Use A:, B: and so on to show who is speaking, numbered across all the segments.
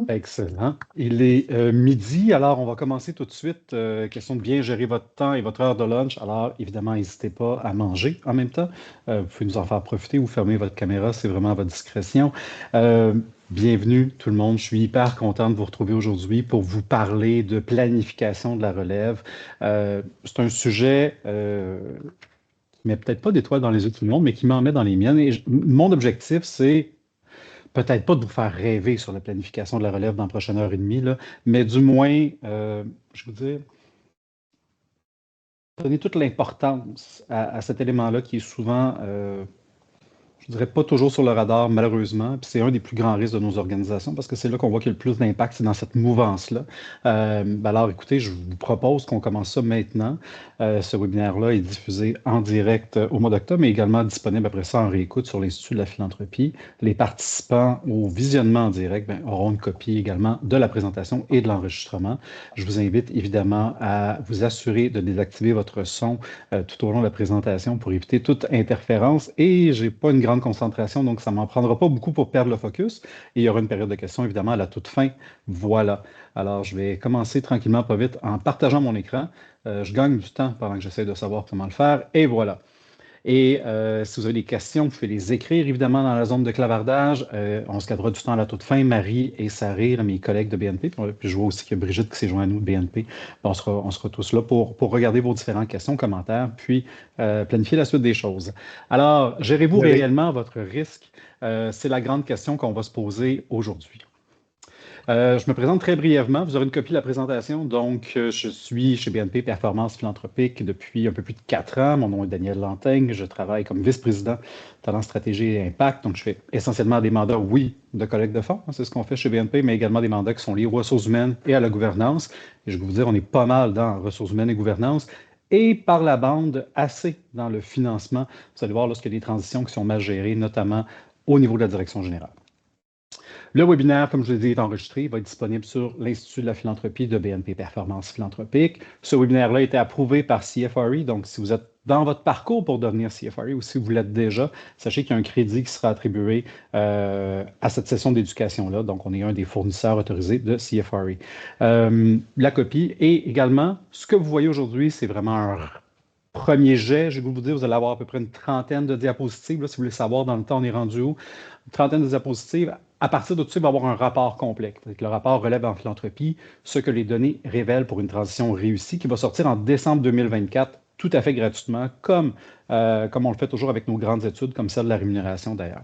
A: Excellent. Il est midi, alors on va commencer tout de suite. Question de bien gérer votre temps et votre heure de lunch. Alors, évidemment, n'hésitez pas à manger en même temps. Vous pouvez nous en faire profiter ou fermer votre caméra, c'est vraiment à votre discrétion. Euh, Bienvenue tout le monde. Je suis hyper content de vous retrouver aujourd'hui pour vous parler de planification de la relève. C'est un sujet qui met peut-être pas d'étoiles dans les yeux de tout le monde, mais qui m'en met dans les miennes. Et mon objectif, c'est peut-être pas de vous faire rêver sur la planification de la relève dans la prochaine heure et demie, là, mais du moins, je veux dire, donner toute l'importance à cet élément-là qui est souvent, je dirais pas toujours sur le radar, malheureusement. Puis c'est un des plus grands risques de nos organisations parce que c'est là qu'on voit qu'il y a le plus d'impact, c'est dans cette mouvance-là. Alors, écoutez, je vous propose qu'on commence ça maintenant. Ce webinaire-là est diffusé en direct au mois d'octobre, mais également disponible après ça en réécoute sur l'Institut de la philanthropie. Les participants au visionnement en direct auront une copie également de la présentation et de l'enregistrement. Je vous invite évidemment à vous assurer de désactiver votre son tout au long de la présentation pour éviter toute interférence. Et j'ai pas une grande concentration, donc ça m'en prendra pas beaucoup pour perdre le focus. Et il y aura une période de questions, évidemment, à la toute fin. Voilà. Alors, je vais commencer tranquillement, pas vite, en partageant mon écran. Je gagne du temps pendant que j'essaie de savoir comment le faire. Et voilà. Et si vous avez des questions, vous pouvez les écrire évidemment dans la zone de clavardage. On se gardera du temps à la toute fin. Marie et Sarah, mes collègues de BNP, puis je vois aussi qu'il y a Brigitte qui s'est jointe à nous de BNP. On sera tous là pour regarder vos différentes questions, commentaires, puis planifier la suite des choses. Alors, gérez-vous
B: Vous avez
A: réellement votre risque? C'est la grande question qu'on va se poser aujourd'hui. Je me présente très brièvement. Vous aurez une copie de la présentation. Donc, je suis chez BNP Performance Philanthropique depuis un peu plus de 4 ans. Mon nom est Daniel Lantaigne. Je travaille comme vice-président talent, stratégie et impact. Donc, je fais essentiellement des mandats, oui, de collecte de fonds. C'est ce qu'on fait chez BNP, mais également des mandats qui sont liés aux ressources humaines et à la gouvernance. Et je vais vous dire, on est pas mal dans ressources humaines et gouvernance. Et par la bande, assez dans le financement. Vous allez voir lorsqu'il y a des transitions qui sont mal gérées, notamment au niveau de la direction générale. Le webinaire, comme je l'ai dit, est enregistré. Il va être disponible sur l'Institut de la philanthropie de BNP Performance Philanthropique. Ce webinaire-là a été approuvé par CFRE. Donc, si vous êtes dans votre parcours pour devenir CFRE ou si vous l'êtes déjà, sachez qu'il y a un crédit qui sera attribué à cette session d'éducation-là. Donc, on est un des fournisseurs autorisés de CFRE. La copie et également, ce que vous voyez aujourd'hui, c'est vraiment un premier jet. Je vais vous dire, vous allez avoir à peu près une trentaine de diapositives. Là, si vous voulez savoir dans le temps, on est rendu où? Une trentaine de diapositives. À partir de tout ça, il va y avoir un rapport complet. Le rapport relève en philanthropie ce que les données révèlent pour une transition réussie qui va sortir en décembre 2024, tout à fait gratuitement, comme on le fait toujours avec nos grandes études, comme celle de la rémunération d'ailleurs.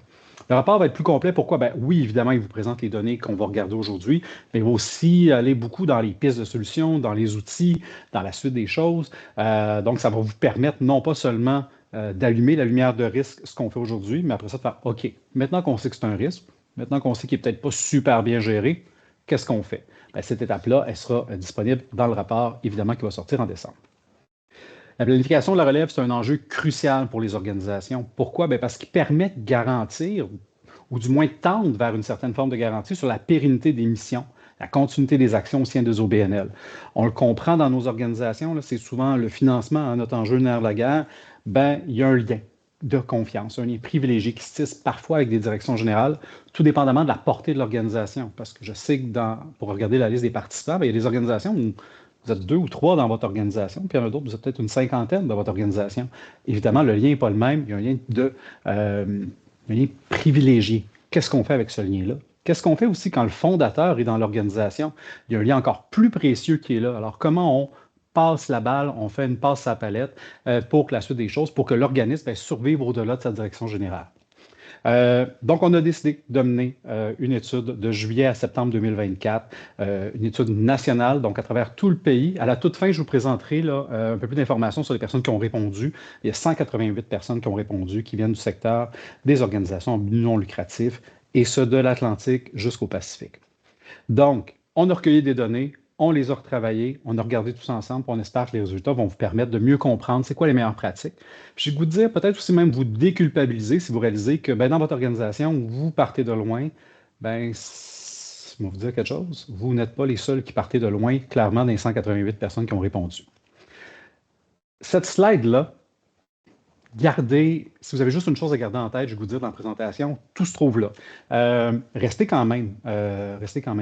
A: Le rapport va être plus complet. Pourquoi? Ben, oui, évidemment, il vous présente les données qu'on va regarder aujourd'hui, mais il va aussi aller beaucoup dans les pistes de solutions, dans les outils, dans la suite des choses. Donc, ça va vous permettre non pas seulement d'allumer la lumière de risque, ce qu'on fait aujourd'hui, mais après ça, de faire OK, maintenant qu'on sait que c'est un risque, maintenant qu'on sait qu'il n'est peut-être pas super bien géré, qu'est-ce qu'on fait? Ben, cette étape-là, elle sera disponible dans le rapport, évidemment, qui va sortir en décembre. La planification de la relève, c'est un enjeu crucial pour les organisations. Pourquoi? Bien, parce qu'il permet de garantir, ou du moins tendre vers une certaine forme de garantie sur la pérennité des missions, la continuité des actions au sein des OBNL. On le comprend dans nos organisations, c'est souvent le financement, notre enjeu nerf de la guerre, ben, il y a un lien de confiance, un lien privilégié qui se tisse parfois avec des directions générales, tout dépendamment de la portée de l'organisation. Parce que je sais que pour regarder la liste des participants, ben, il y a des organisations où vous êtes 2 ou 3 dans votre organisation, puis il y en a d'autres, vous êtes peut-être une cinquantaine dans votre organisation. Évidemment, le lien n'est pas le même. Il y a un lien privilégié. Qu'est-ce qu'on fait avec ce lien-là? Qu'est-ce qu'on fait aussi quand le fondateur est dans l'organisation? Il y a un lien encore plus précieux qui est là. Alors, comment on passe la balle, on fait une passe à la palette pour que la suite des choses, pour que l'organisme survive au-delà de sa direction générale? Donc, on a décidé de mener une étude de juillet à septembre 2024, une étude nationale, donc à travers tout le pays. À la toute fin, je vous présenterai là, un peu plus d'informations sur les personnes qui ont répondu. Il y a 188 personnes qui ont répondu, qui viennent du secteur des organisations non lucratives, et ce, de l'Atlantique jusqu'au Pacifique. Donc, on a recueilli des données, on les a retravaillées, on a regardé tous ensemble, puis on espère que les résultats vont vous permettre de mieux comprendre c'est quoi les meilleures pratiques. Puis je vais vous dire, peut-être aussi même vous déculpabiliser si vous réalisez que ben, dans votre organisation, vous partez de loin, ben, je vais vous dire quelque chose, vous n'êtes pas les seuls qui partez de loin, clairement, des 188 personnes qui ont répondu. Cette slide-là si vous avez juste une chose à garder en tête, je vais vous dire dans la présentation, tout se trouve là. Restez quand même,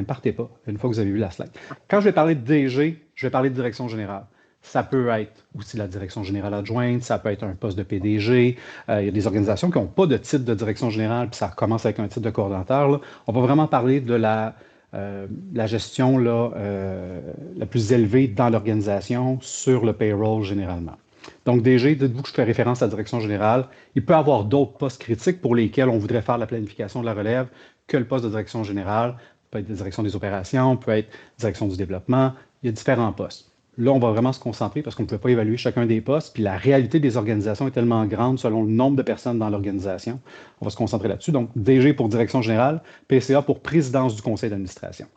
A: partez pas, une fois que vous avez vu la slide. Quand je vais parler de DG, je vais parler de direction générale. Ça peut être aussi la direction générale adjointe, ça peut être un poste de PDG. Il y a des organisations qui n'ont pas de titre de direction générale, puis ça commence avec un titre de coordonnateur. Là. On va vraiment parler de la gestion là, la plus élevée dans l'organisation sur le payroll généralement. Donc, DG, dites-vous que je fais référence à la direction générale. Il peut y avoir d'autres postes critiques pour lesquels on voudrait faire la planification de la relève que le poste de direction générale. Ça peut être la direction des opérations, peut être direction du développement. Il y a différents postes. Là, on va vraiment se concentrer parce qu'on ne peut pas évaluer chacun des postes. Puis la réalité des organisations est tellement grande selon le nombre de personnes dans l'organisation. On va se concentrer là-dessus. Donc, DG pour direction générale, PCA pour présidence du conseil d'administration.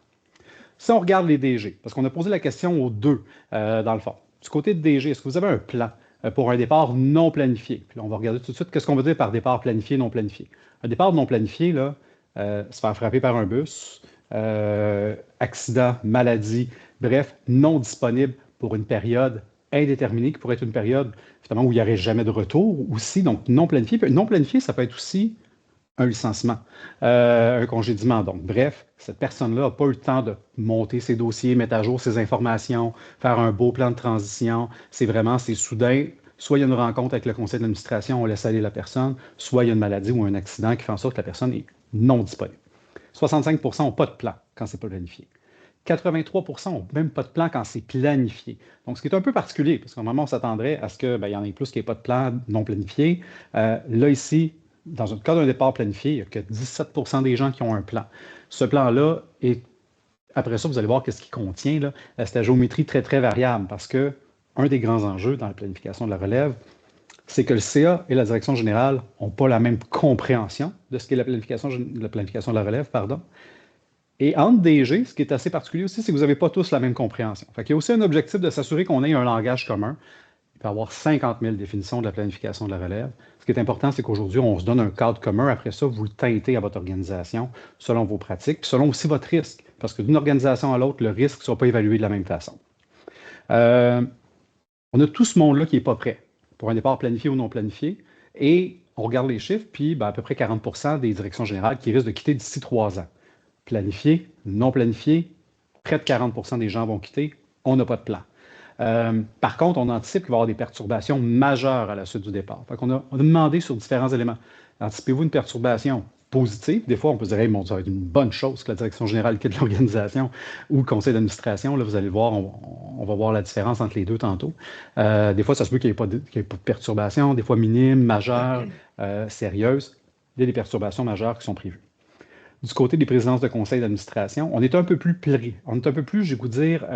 A: Si on regarde les DG, parce qu'on a posé la question aux deux, dans le fond. Du côté de DG, est-ce que vous avez un plan pour un départ non planifié? Puis là, on va regarder tout de suite qu'est-ce qu'on veut dire par départ planifié, non planifié. Un départ non planifié, là, se faire frapper par un bus, accident, maladie, bref, non disponible pour une période indéterminée, qui pourrait être une période finalement où il n'y aurait jamais de retour aussi, donc non planifié. Puis non planifié, ça peut être aussi un licenciement, un congédiement. Donc, bref, cette personne-là n'a pas eu le temps de monter ses dossiers, mettre à jour ses informations, faire un beau plan de transition. C'est soudain. Soit il y a une rencontre avec le conseil d'administration, on laisse aller la personne, soit il y a une maladie ou un accident qui fait en sorte que la personne est non disponible. 65% n'ont pas de plan quand ce n'est pas planifié. 83% n'ont même pas de plan quand c'est planifié. Donc, ce qui est un peu particulier, parce qu'à un moment, on s'attendrait à ce qu'il y en ait plus qui n'aient pas de plan non planifié. Là, ici, dans le cas d'un départ planifié, il n'y a que 17% des gens qui ont un plan. Ce plan-là, et après ça, vous allez voir qu'est-ce qu'il contient. Là. C'est la géométrie très, très variable parce que un des grands enjeux dans la planification de la relève, c'est que le CA et la direction générale n'ont pas la même compréhension de ce qu'est la planification de la relève, pardon. Et entre DG, ce qui est assez particulier aussi, c'est que vous n'avez pas tous la même compréhension. Fait qu'il y a aussi un objectif de s'assurer qu'on ait un langage commun. Il peut y avoir 50 000 définitions de la planification de la relève. Ce qui est important, c'est qu'aujourd'hui, on se donne un cadre commun. Après ça, vous le teintez à votre organisation selon vos pratiques, puis selon aussi votre risque. Parce que d'une organisation à l'autre, le risque ne sera pas évalué de la même façon. On a tout ce monde-là qui n'est pas prêt pour un départ planifié ou non planifié. Et on regarde les chiffres, puis à peu près 40% des directions générales qui risquent de quitter d'ici 3 ans. Planifié, non planifié, près de 40% des gens vont quitter. On n'a pas de plan. Par contre, on anticipe qu'il va y avoir des perturbations majeures à la suite du départ. On a demandé sur différents éléments. Anticipez-vous une perturbation positive? Des fois, on peut se dire, hey, ça va être une bonne chose que la direction générale quitte l'organisation ou le conseil d'administration. Là, vous allez voir, on va voir la différence entre les deux tantôt. Des fois, ça se peut qu'il n'y ait pas de perturbations, des fois minimes, majeures, sérieuses. Il y a des perturbations majeures qui sont prévues. Du côté des présidences de conseil d'administration, on est un peu plus je vais vous dire,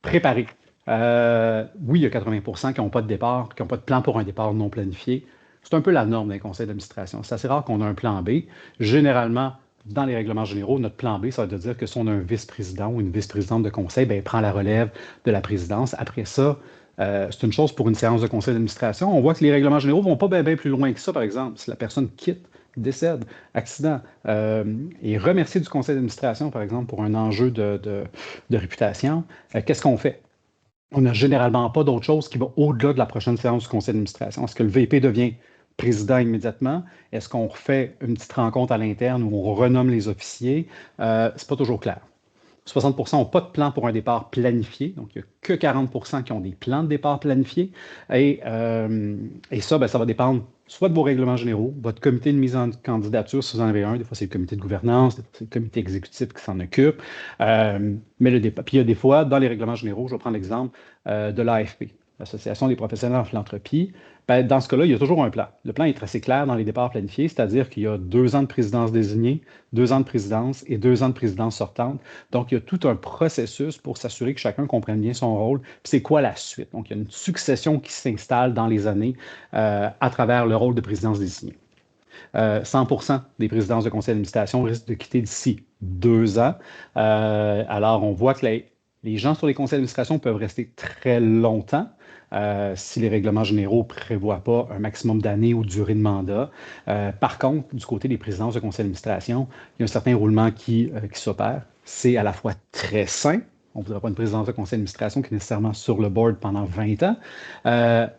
A: préparé. Oui, il y a 80% qui n'ont pas de départ, qui n'ont pas de plan pour un départ non planifié. C'est un peu la norme d'un conseil d'administration. C'est assez rare qu'on ait un plan B. Généralement, dans les règlements généraux, notre plan B, ça veut dire que si on a un vice-président ou une vice-présidente de conseil, il prend la relève de la présidence. Après ça, c'est une chose pour une séance de conseil d'administration. On voit que les règlements généraux ne vont pas bien plus loin que ça, par exemple. Si la personne quitte, décède, accident, et remercier du conseil d'administration, par exemple, pour un enjeu de réputation, qu'est-ce qu'on fait? On n'a généralement pas d'autre chose qui va au-delà de la prochaine séance du conseil d'administration. Est-ce que le VP devient président immédiatement? Est-ce qu'on refait une petite rencontre à l'interne où on renomme les officiers? C'est pas toujours clair. 60% n'ont pas de plan pour un départ planifié, donc il n'y a que 40% qui ont des plans de départ planifiés. Et ça, ça va dépendre soit de vos règlements généraux, votre comité de mise en candidature, si vous en avez un, des fois c'est le comité de gouvernance, des fois c'est le comité exécutif qui s'en occupe. Puis il y a des fois, dans les règlements généraux, je vais prendre l'exemple de l'AFP, l'Association des professionnels en philanthropie. Dans ce cas-là, il y a toujours un plan. Le plan est assez clair dans les départs planifiés, c'est-à-dire qu'il y a 2 ans de présidence désignée, 2 ans de présidence et 2 ans de présidence sortante. Donc, il y a tout un processus pour s'assurer que chacun comprenne bien son rôle. Puis c'est quoi la suite? Donc, il y a une succession qui s'installe dans les années à travers le rôle de présidence désignée. 100% des présidences de conseil d'administration risquent de quitter d'ici 2 ans. Alors, on voit que les gens sur les conseils d'administration peuvent rester très longtemps si les règlements généraux ne prévoient pas un maximum d'années ou de durée de mandat. Par contre, du côté des présidences de conseil d'administration, il y a un certain roulement qui s'opère. C'est à la fois très sain On ne voudra pas une présidence de conseil d'administration qui est nécessairement sur le board pendant 20 ans.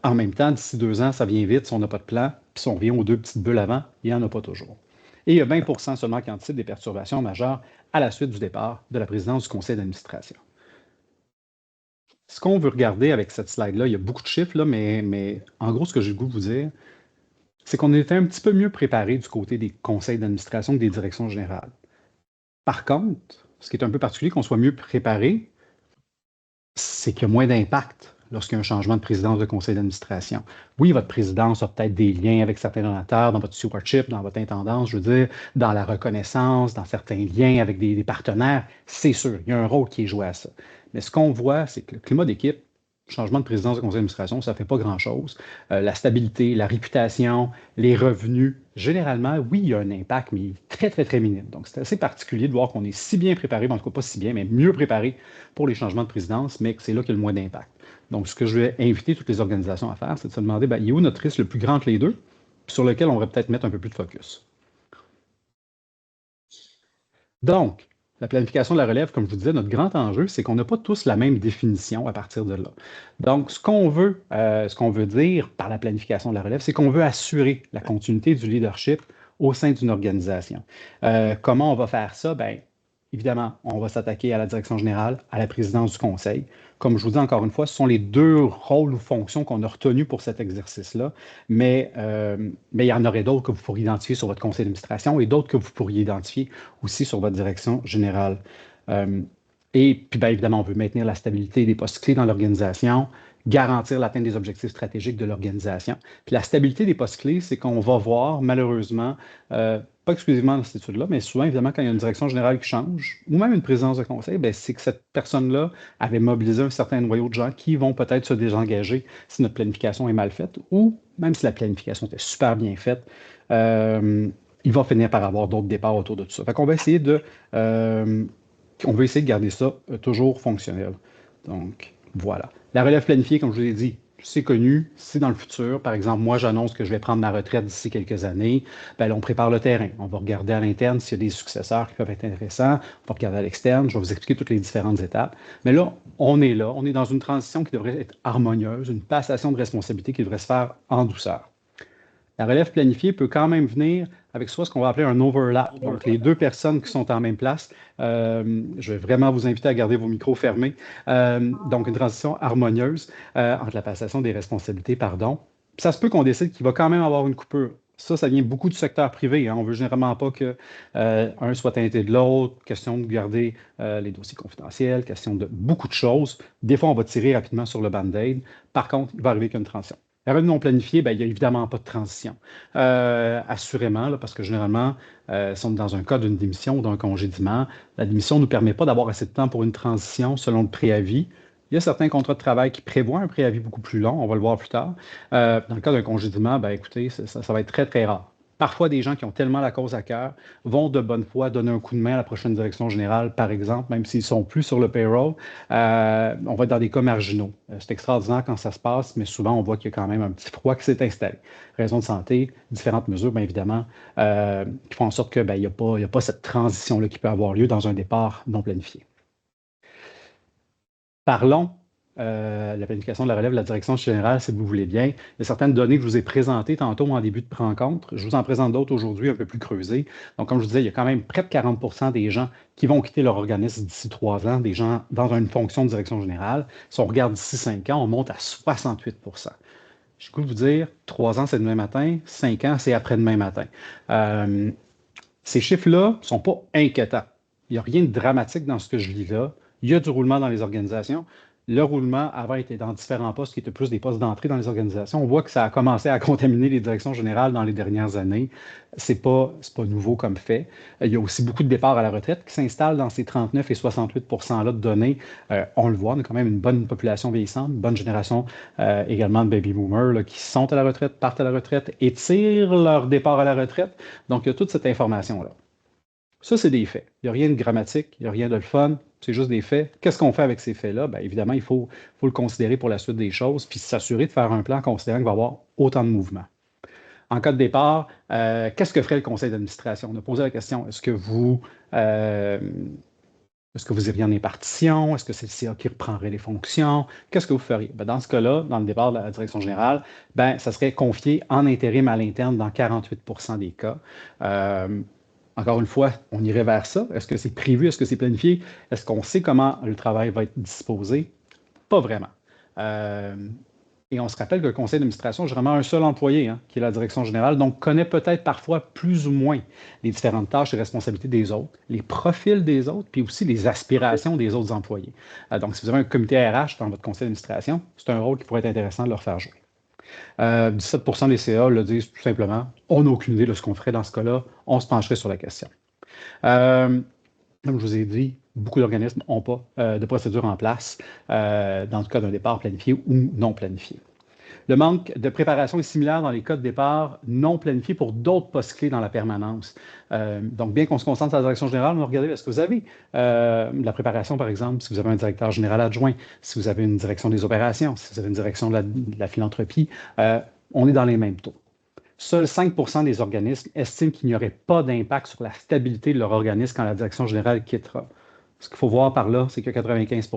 A: En même temps, d'ici 2 ans, ça vient vite si on n'a pas de plan. Puis si on revient aux 2 petites bulles avant, il n'y en a pas toujours. Et il y a 20 seulement qui anticipent des perturbations majeures à la suite du départ de la présidence du conseil d'administration. Ce qu'on veut regarder avec cette slide-là, il y a beaucoup de chiffres, là, mais en gros, ce que j'ai le goût de vous dire, c'est qu'on était un petit peu mieux préparé du côté des conseils d'administration que des directions générales. Par contre, ce qui est un peu particulier qu'on soit mieux préparé, c'est qu'il y a moins d'impact lorsqu'il y a un changement de présidence de conseil d'administration. Oui, votre présidence a peut-être des liens avec certains donateurs dans votre stewardship, dans votre intendance, je veux dire, dans la reconnaissance, dans certains liens avec des partenaires, c'est sûr, il y a un rôle qui est joué à ça. Mais ce qu'on voit, c'est que le climat d'équipe, changement de présidence de conseil d'administration, ça ne fait pas grand-chose. La stabilité, la réputation, les revenus, généralement, oui, il y a un impact, mais il est très, très, très minime. Donc, c'est assez particulier de voir qu'on est si bien préparé, en tout cas pas si bien, mais mieux préparé pour les changements de présidence, mais que c'est là qu'il y a le moins d'impact. Donc, ce que je vais inviter toutes les organisations à faire, c'est de se demander, il est où notre risque le plus grand entre les deux, sur lequel on devrait peut-être mettre un peu plus de focus. Donc, la planification de la relève, comme je vous disais, notre grand enjeu, c'est qu'on n'a pas tous la même définition à partir de là. Donc, ce qu'on veut dire par la planification de la relève, c'est qu'on veut assurer la continuité du leadership au sein d'une organisation. Comment on va faire ça? Bien, évidemment, on va s'attaquer à la direction générale, à la présidence du conseil. Comme je vous dis encore une fois, ce sont les 2 rôles ou fonctions qu'on a retenus pour cet exercice-là, mais il y en aurait d'autres que vous pourriez identifier sur votre conseil d'administration et d'autres que vous pourriez identifier aussi sur votre direction générale. Euh, et puis, bien évidemment, on veut maintenir la stabilité des postes clés dans l'organisation, garantir l'atteinte des objectifs stratégiques de l'organisation. Puis la stabilité des postes clés, c'est qu'on va voir, malheureusement, pas exclusivement dans cette étude-là, mais souvent, évidemment, quand il y a une direction générale qui change, ou même une présidence de conseil, bien, c'est que cette personne-là avait mobilisé un certain noyau de gens qui vont peut-être se désengager si notre planification est mal faite, ou même si la planification était super bien faite, il va finir par avoir d'autres départs autour de tout ça. Fait qu'on va essayer on veut essayer de garder ça toujours fonctionnel. Donc, voilà. La relève planifiée, comme je vous l'ai dit, c'est connu, c'est dans le futur. Par exemple, moi, j'annonce que je vais prendre ma retraite d'ici quelques années. Bien, là, on prépare le terrain. On va regarder à l'interne s'il y a des successeurs qui peuvent être intéressants. On va regarder à l'externe. Je vais vous expliquer toutes les différentes étapes. Mais là. On est dans une transition qui devrait être harmonieuse, une passation de responsabilité qui devrait se faire en douceur. La relève planifiée peut quand même venir avec soit ce qu'on va appeler un overlap, donc les 2 personnes qui sont en même place. Je vais vraiment vous inviter à garder vos micros fermés. Donc, une transition harmonieuse entre la passation des responsabilités, pardon. Ça se peut qu'on décide qu'il va quand même avoir une coupure. Ça vient beaucoup du secteur privé. Hein. On ne veut généralement pas qu'un soit teinté de l'autre. Question de garder les dossiers confidentiels, question de beaucoup de choses. Des fois, on va tirer rapidement sur le band-aid. Par contre, il va arriver qu'une transition. La revenue non planifiée, bien, il n'y a évidemment pas de transition. Assurément, là, parce que généralement, si on est dans un cas d'une démission ou d'un congédiement, la démission ne nous permet pas d'avoir assez de temps pour une transition selon le préavis. Il y a certains contrats de travail qui prévoient un préavis beaucoup plus long, on va le voir plus tard. Dans le cas d'un congédiement, ben, écoutez, ça va être très, très rare. Parfois, des gens qui ont tellement la cause à cœur vont de bonne foi donner un coup de main à la prochaine direction générale, par exemple, même s'ils ne sont plus sur le payroll. On va être dans des cas marginaux. C'est extraordinaire quand ça se passe, mais souvent, on voit qu'il y a quand même un petit froid qui s'est installé. Raison de santé, différentes mesures, bien évidemment, qui font en sorte qu'il n'y a pas cette transition-là qui peut avoir lieu dans un départ non planifié. Parlons la planification de la relève de la direction générale, si vous voulez bien. Il y a certaines données que je vous ai présentées tantôt en début de rencontre. Je vous en présente d'autres aujourd'hui un peu plus creusées. Donc, comme je vous disais, il y a quand même près de 40 des gens qui vont quitter leur organisme d'ici 3 ans, des gens dans une fonction de direction générale. Si on regarde d'ici 5 ans, on monte à 68 Je peux vous dire, 3 ans, c'est demain matin, 5 ans, c'est après-demain matin. Ces chiffres-là ne sont pas inquiétants. Il n'y a rien de dramatique dans ce que je lis là. Il y a du roulement dans les organisations. Le roulement, avant, était dans différents postes qui étaient plus des postes d'entrée dans les organisations. On voit que ça a commencé à contaminer les directions générales dans les dernières années. C'est pas nouveau comme fait. Il y a aussi beaucoup de départs à la retraite qui s'installent dans ces 39 et 68 %-là de données. On le voit, on a quand même une bonne population vieillissante, une bonne génération également de baby boomers là, qui sont à la retraite, partent à la retraite, étirent leur départ à la retraite. Donc, il y a toute cette information-là. Ça, c'est des faits. Il n'y a rien de grammatique, il n'y a rien de le fun, c'est juste des faits. Qu'est-ce qu'on fait avec ces faits-là? Bien, évidemment, il faut le considérer pour la suite des choses, puis s'assurer de faire un plan considérant qu'il va y avoir autant de mouvements. En cas de départ, qu'est-ce que ferait le conseil d'administration? On a posé la question, est-ce que Est-ce que vous iriez en impartition? Est-ce que c'est le CA qui reprendrait les fonctions? Qu'est-ce que vous feriez? Ben, dans ce cas-là, dans le départ de la direction générale, ben, ça serait confié en intérim à l'interne dans 48 des cas. Encore une fois, on irait vers ça. Est-ce que c'est prévu? Est-ce que c'est planifié? Est-ce qu'on sait comment le travail va être disposé? Pas vraiment. Et on se rappelle que le conseil d'administration, j'ai vraiment un seul employé, hein, qui est la direction générale, donc connaît peut-être parfois plus ou moins les différentes tâches et responsabilités des autres, les profils des autres, puis aussi les aspirations des autres employés. Donc, si vous avez un comité RH dans votre conseil d'administration, c'est un rôle qui pourrait être intéressant de leur faire jouer. 17 des CA le disent tout simplement, on n'a aucune idée de ce qu'on ferait dans ce cas-là, on se pencherait sur la question. Comme je vous ai dit, beaucoup d'organismes n'ont pas de procédure en place dans le cas d'un départ planifié ou non planifié. Le manque de préparation est similaire dans les cas de départ non planifiés pour d'autres postes clés dans la permanence. Donc, bien qu'on se concentre sur la direction générale, on va regarder est-ce que vous avez de la préparation, par exemple, si vous avez un directeur général adjoint, si vous avez une direction des opérations, si vous avez une direction de la philanthropie, on est dans les mêmes taux. Seuls 5 des organismes estiment qu'il n'y aurait pas d'impact sur la stabilité de leur organisme quand la direction générale quittera. Ce qu'il faut voir par là, c'est que 95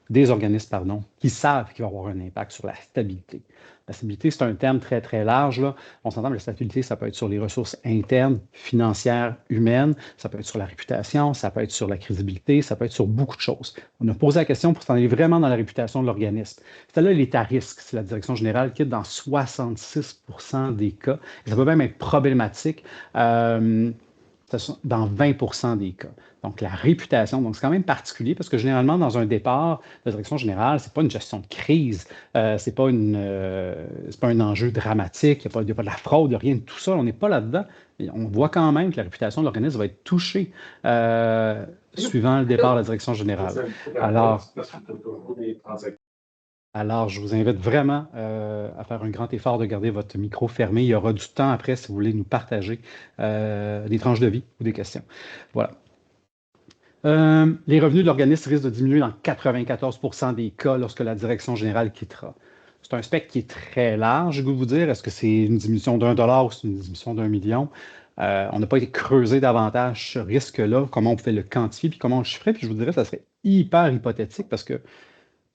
A: des organismes, qui savent qu'il va y avoir un impact sur la stabilité. La stabilité, c'est un terme très, très large, là. On s'entend que la stabilité, ça peut être sur les ressources internes, financières, humaines, ça peut être sur la réputation, ça peut être sur la crédibilité, ça peut être sur beaucoup de choses. On a posé la question pour s'en aller vraiment dans la réputation de l'organisme. Celle-là, elle est à risque si la direction générale quitte dans 66 des cas. Et ça peut même être problématique dans 20 des cas. Donc, la réputation, donc c'est quand même particulier parce que généralement, dans un départ de direction générale, ce n'est pas une gestion de crise, ce n'est pas un enjeu dramatique, il n'y a pas de la fraude, il n'y a rien de tout ça, on n'est pas là-dedans. On voit quand même que la réputation de l'organisme va être touchée suivant le départ de la direction générale. Alors, je vous invite vraiment à faire un grand effort de garder votre micro fermé. Il y aura du temps après si vous voulez nous partager des tranches de vie ou des questions. Voilà. Les revenus de l'organisme risquent de diminuer dans 94 des cas lorsque la direction générale quittera. C'est un spectre qui est très large, je vais vous dire. Est-ce que c'est une diminution d'$1 ou c'est une diminution d'1 million? On n'a pas été creusé davantage ce risque-là, comment on pouvait le quantifier, puis comment on le chiffrait. Puis je vous dirais que ça serait hyper hypothétique parce que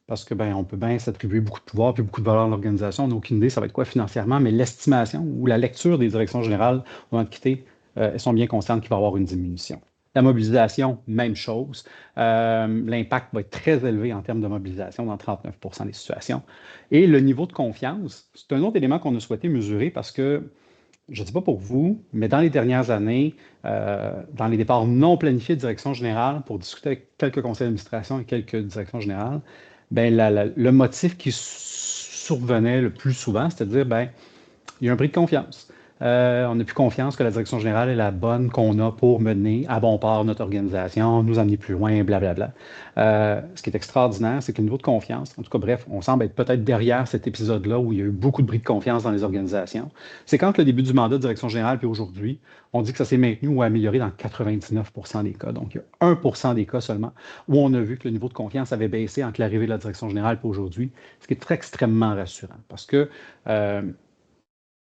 A: on peut bien s'attribuer beaucoup de pouvoir puis beaucoup de valeur à l'organisation. On n'a aucune idée ça va être quoi financièrement, mais l'estimation ou la lecture des directions générales au moment de quitter, elles sont bien conscientes qu'il va y avoir une diminution. La mobilisation, même chose. L'impact va être très élevé en termes de mobilisation dans 39 des situations. Et le niveau de confiance, c'est un autre élément qu'on a souhaité mesurer parce que, je ne sais pas pour vous, mais dans les dernières années, dans les départs non planifiés de direction générale, pour discuter avec quelques conseils d'administration et quelques directions générales, ben, le motif qui survenait le plus souvent, c'est-à-dire, ben, il y a un bris de confiance. On n'a plus confiance que la direction générale est la bonne qu'on a pour mener à bon port notre organisation, nous amener plus loin, blablabla. Ce qui est extraordinaire, c'est que le niveau de confiance, en tout cas, bref, on semble être peut-être derrière cet épisode-là où il y a eu beaucoup de bris de confiance dans les organisations. C'est quand le début du mandat de direction générale, puis aujourd'hui, on dit que ça s'est maintenu ou amélioré dans 99 des cas. Donc, il y a 1 des cas seulement où on a vu que le niveau de confiance avait baissé entre l'arrivée de la direction générale et aujourd'hui, ce qui est extrêmement rassurant parce que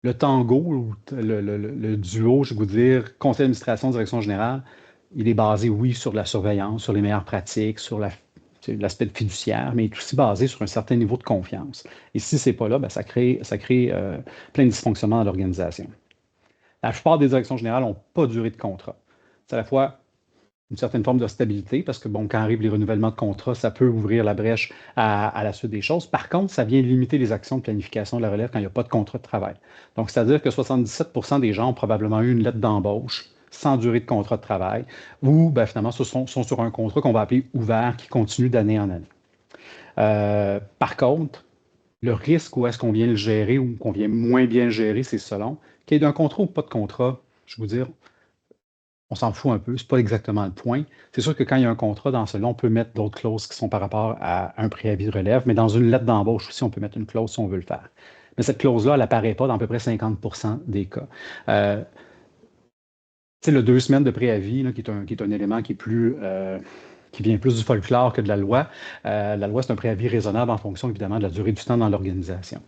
A: le tango, ou le duo, je vais vous dire, conseil d'administration, direction générale, il est basé, oui, sur la surveillance, sur les meilleures pratiques, sur l'aspect fiduciaire, mais il est aussi basé sur un certain niveau de confiance. Et si ce n'est pas là, ben, ça crée plein de dysfonctionnements dans l'organisation. La plupart des directions générales n'ont pas duré de contrat. C'est à la fois une certaine forme de stabilité, parce que, bon, quand arrivent les renouvellements de contrats, ça peut ouvrir la brèche à la suite des choses. Par contre, ça vient limiter les actions de planification de la relève quand il n'y a pas de contrat de travail. Donc, c'est-à-dire que 77 des gens ont probablement eu une lettre d'embauche sans durée de contrat de travail, ou ben, finalement, sont sur un contrat qu'on va appeler ouvert, qui continue d'année en année. Par contre, le risque, où est-ce qu'on vient le gérer ou qu'on vient moins bien le gérer, c'est selon. Qu'il y ait d'un contrat ou pas de contrat, je veux dire, on s'en fout un peu, c'est pas exactement le point. C'est sûr que quand il y a un contrat, dans celui-là, on peut mettre d'autres clauses qui sont par rapport à un préavis de relève, mais dans une lettre d'embauche aussi, on peut mettre une clause si on veut le faire. Mais cette clause-là, elle n'apparaît pas dans à peu près 50 des cas. Le 2 semaines de préavis, là, qui est un élément qui vient plus du folklore que de la loi. La loi, c'est un préavis raisonnable en fonction, évidemment, de la durée du temps dans l'organisation.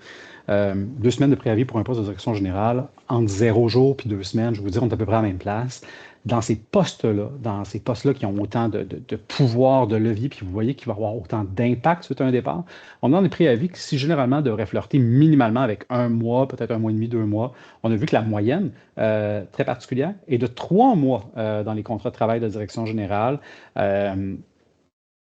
A: 2 semaines de préavis pour un poste de direction générale, entre 0 jours puis 2 semaines, je vais vous dire, on est à peu près à la même place. dans ces postes-là qui ont autant de pouvoir, de levier, puis vous voyez qu'il va y avoir autant d'impact suite à un départ, on en est préavis qui généralement devrait flirter minimalement avec un mois, peut-être un mois et demi, 2 mois. On a vu que la moyenne, très particulière, est de 3 mois dans les contrats de travail de direction générale.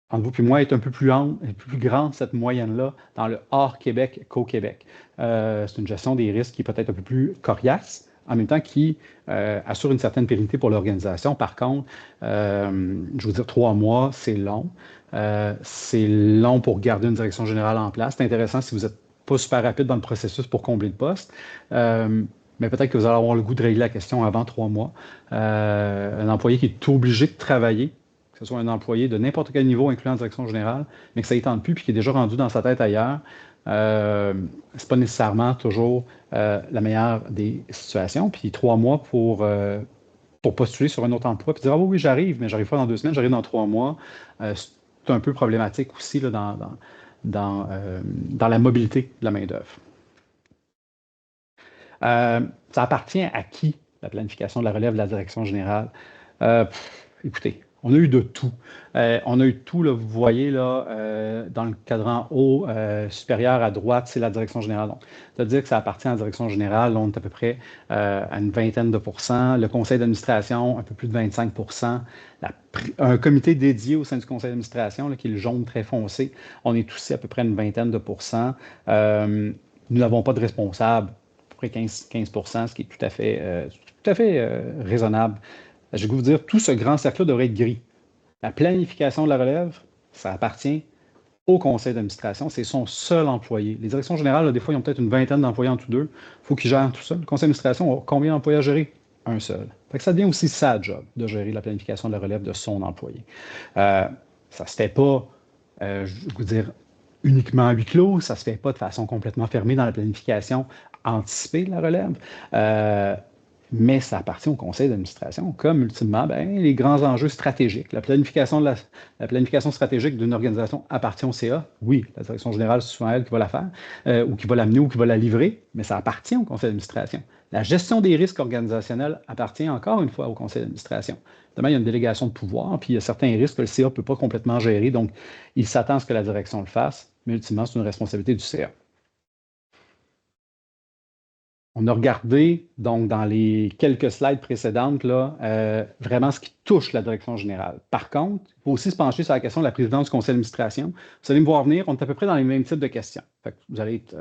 A: Entre vous et moi, est un peu plus grande, cette moyenne-là, dans le hors Québec qu'au Québec. C'est une gestion des risques qui est peut-être un peu plus coriace, en même temps qui assure une certaine pérennité pour l'organisation. Par contre, je veux dire, 3 mois, c'est long. C'est long pour garder une direction générale en place. C'est intéressant si vous n'êtes pas super rapide dans le processus pour combler le poste. Mais peut-être que vous allez avoir le goût de régler la question avant 3 mois. Un employé qui est obligé de travailler, que ce soit un employé de n'importe quel niveau, incluant la direction générale, mais que ça ne tente plus, puis qui est déjà rendu dans sa tête ailleurs, c'est pas nécessairement toujours la meilleure des situations. Puis 3 mois pour postuler sur un autre emploi, puis dire ah oui, j'arrive, mais j'arrive pas dans 2 semaines, j'arrive dans 3 mois. C'est un peu problématique aussi là, dans la mobilité de la main-d'œuvre. Ça appartient à qui, la planification de la relève de la direction générale? Écoutez, on a eu de tout. On a eu de tout, là, vous voyez, là, dans le cadran haut, supérieur à droite, c'est la direction générale. Donc, c'est-à-dire que ça appartient à la direction générale, là, on est à peu près à une vingtaine de pourcents. Le conseil d'administration, un peu plus de 25%. Un comité dédié au sein du conseil d'administration, là, qui est le jaune très foncé, on est aussi à peu près une vingtaine de pourcents. Nous n'avons pas de responsable, à peu près 15%, ce qui est tout à fait raisonnable. Je vais vous dire, tout ce grand cercle-là devrait être gris. La planification de la relève, ça appartient au conseil d'administration. C'est son seul employé. Les directions générales, là, des fois, ils ont peut-être une vingtaine d'employés en tous deux. Il faut qu'ils gèrent tout ça. Le conseil d'administration a combien d'employés à gérer? Un seul. Fait que ça devient aussi sa job de gérer la planification de la relève de son employé. Ça ne se fait pas, je vais vous dire, uniquement à huis clos. Ça ne se fait pas de façon complètement fermée dans la planification anticipée de la relève. Mais ça appartient au conseil d'administration, comme ultimement les grands enjeux stratégiques. La planification stratégique d'une organisation appartient au CA. Oui, la direction générale, c'est souvent elle qui va la faire, ou qui va l'amener, ou qui va la livrer, mais ça appartient au conseil d'administration. La gestion des risques organisationnels appartient encore une fois au conseil d'administration. Évidemment, il y a une délégation de pouvoir, puis il y a certains risques que le CA ne peut pas complètement gérer, donc il s'attend à ce que la direction le fasse, mais ultimement, c'est une responsabilité du CA. On a regardé, donc, dans les quelques slides précédentes, là, vraiment ce qui touche la direction générale. Par contre, il faut aussi se pencher sur la question de la présidence du conseil d'administration. Vous allez me voir venir, on est à peu près dans les mêmes types de questions. Fait que vous allez être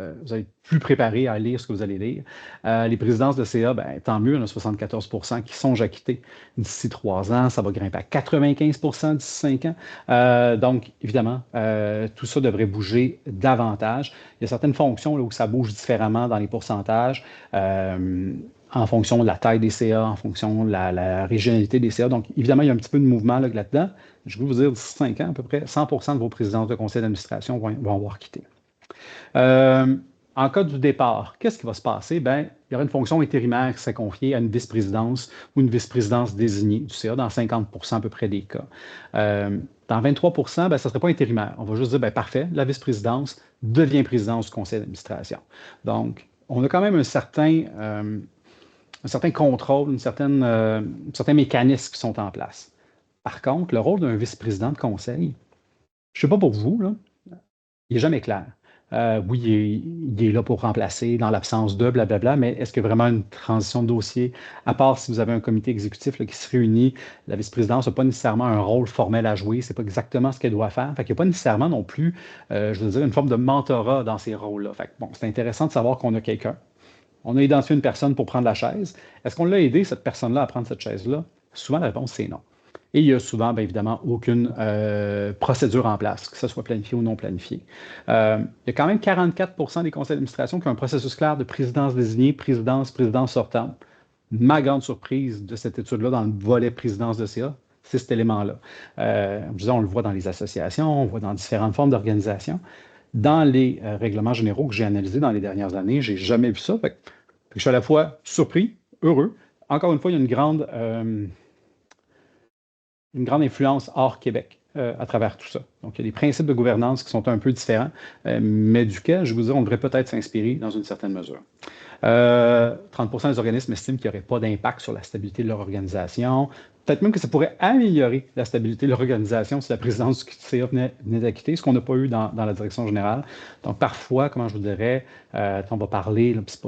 A: plus préparé à lire ce que vous allez lire. Les présidences de CA, tant mieux, on a 74% qui sont acquittés d'ici 3 ans. Ça va grimper à 95% d'ici 5 ans. Donc, évidemment, tout ça devrait bouger davantage. Il y a certaines fonctions là, où ça bouge différemment dans les pourcentages. En fonction de la taille des CA, en fonction de la régionalité des CA. Donc, évidemment, il y a un petit peu de mouvement là-dedans. Je vais vous dire, d'ici 5 ans, à peu près 100% de vos présidences de conseil d'administration vont avoir quitté. En cas du départ, qu'est-ce qui va se passer? Il y aura une fonction intérimaire qui serait confiée à une vice-présidence ou une vice-présidence désignée du CA dans 50% à peu près des cas. Dans 23%, ça ne serait pas intérimaire. On va juste dire, parfait, la vice-présidence devient présidence du conseil d'administration. Donc, on a quand même un certain contrôle, certains mécanismes qui sont en place. Par contre, le rôle d'un vice-président de conseil, je ne sais pas pour vous, là, il n'est jamais clair. Oui, il est là pour remplacer dans l'absence de blablabla, mais est-ce qu'il y a vraiment une transition de dossier? À part si vous avez un comité exécutif là, qui se réunit, la vice-présidence n'a pas nécessairement un rôle formel à jouer, c'est pas exactement ce qu'elle doit faire. Fait qu'il n'y a pas nécessairement non plus, je veux dire, une forme de mentorat dans ces rôles-là. Fait que, bon, c'est intéressant de savoir qu'on a quelqu'un. On a identifié une personne pour prendre la chaise. Est-ce qu'on l'a aidé, cette personne-là, à prendre cette chaise-là? Souvent, la réponse, c'est non. Et il y a souvent, évidemment, aucune procédure en place, que ce soit planifié ou non planifié. Il y a quand même 44% des conseils d'administration qui ont un processus clair de présidence désignée, présidence sortante. Ma grande surprise de cette étude-là, dans le volet présidence de CA, c'est cet élément-là. On le voit dans les associations, on le voit dans différentes formes d'organisation. Dans les règlements généraux que j'ai analysés dans les dernières années, je n'ai jamais vu ça. Fait que je suis à la fois surpris, heureux. Encore une fois, il y a une grande influence hors Québec à travers tout ça. Donc, il y a des principes de gouvernance qui sont un peu différents, mais duquel, je vous dis, on devrait peut-être s'inspirer dans une certaine mesure. 30% des organismes estiment qu'il n'y aurait pas d'impact sur la stabilité de leur organisation. Peut-être même que ça pourrait améliorer la stabilité de leur organisation si la présidence du CA venait à quitter, ce qu'on n'a pas eu dans la direction générale. Donc, parfois, comment je vous dirais, on va parler, là, c'est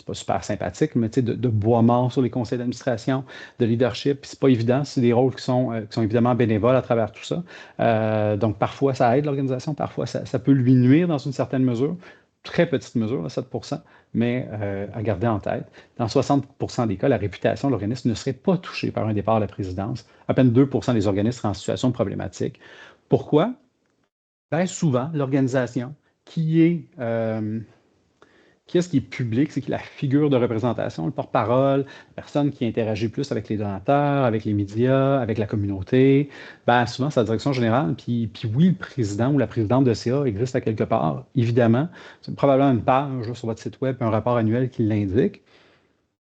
A: pas super sympathique, mais de bois mort sur les conseils d'administration, de leadership, c'est pas évident. C'est des rôles qui sont évidemment bénévoles à travers tout ça. Donc, parfois, ça aide l'organisation, parfois, ça peut lui nuire dans une certaine mesure. Très petite mesure, là, 7%, mais à garder en tête. Dans 60% des cas, la réputation de l'organisme ne serait pas touchée par un départ à la présidence. À peine 2% des organismes seraient en situation problématique. Pourquoi? Bien, souvent, l'organisation qui est ce qui est public, c'est qui est la figure de représentation, le porte-parole, la personne qui interagit plus avec les donateurs, avec les médias, avec la communauté. Ben, souvent, c'est la direction générale. Puis oui, le président ou la présidente de CA existe à quelque part, évidemment. C'est probablement une page là, sur votre site web, un rapport annuel qui l'indique.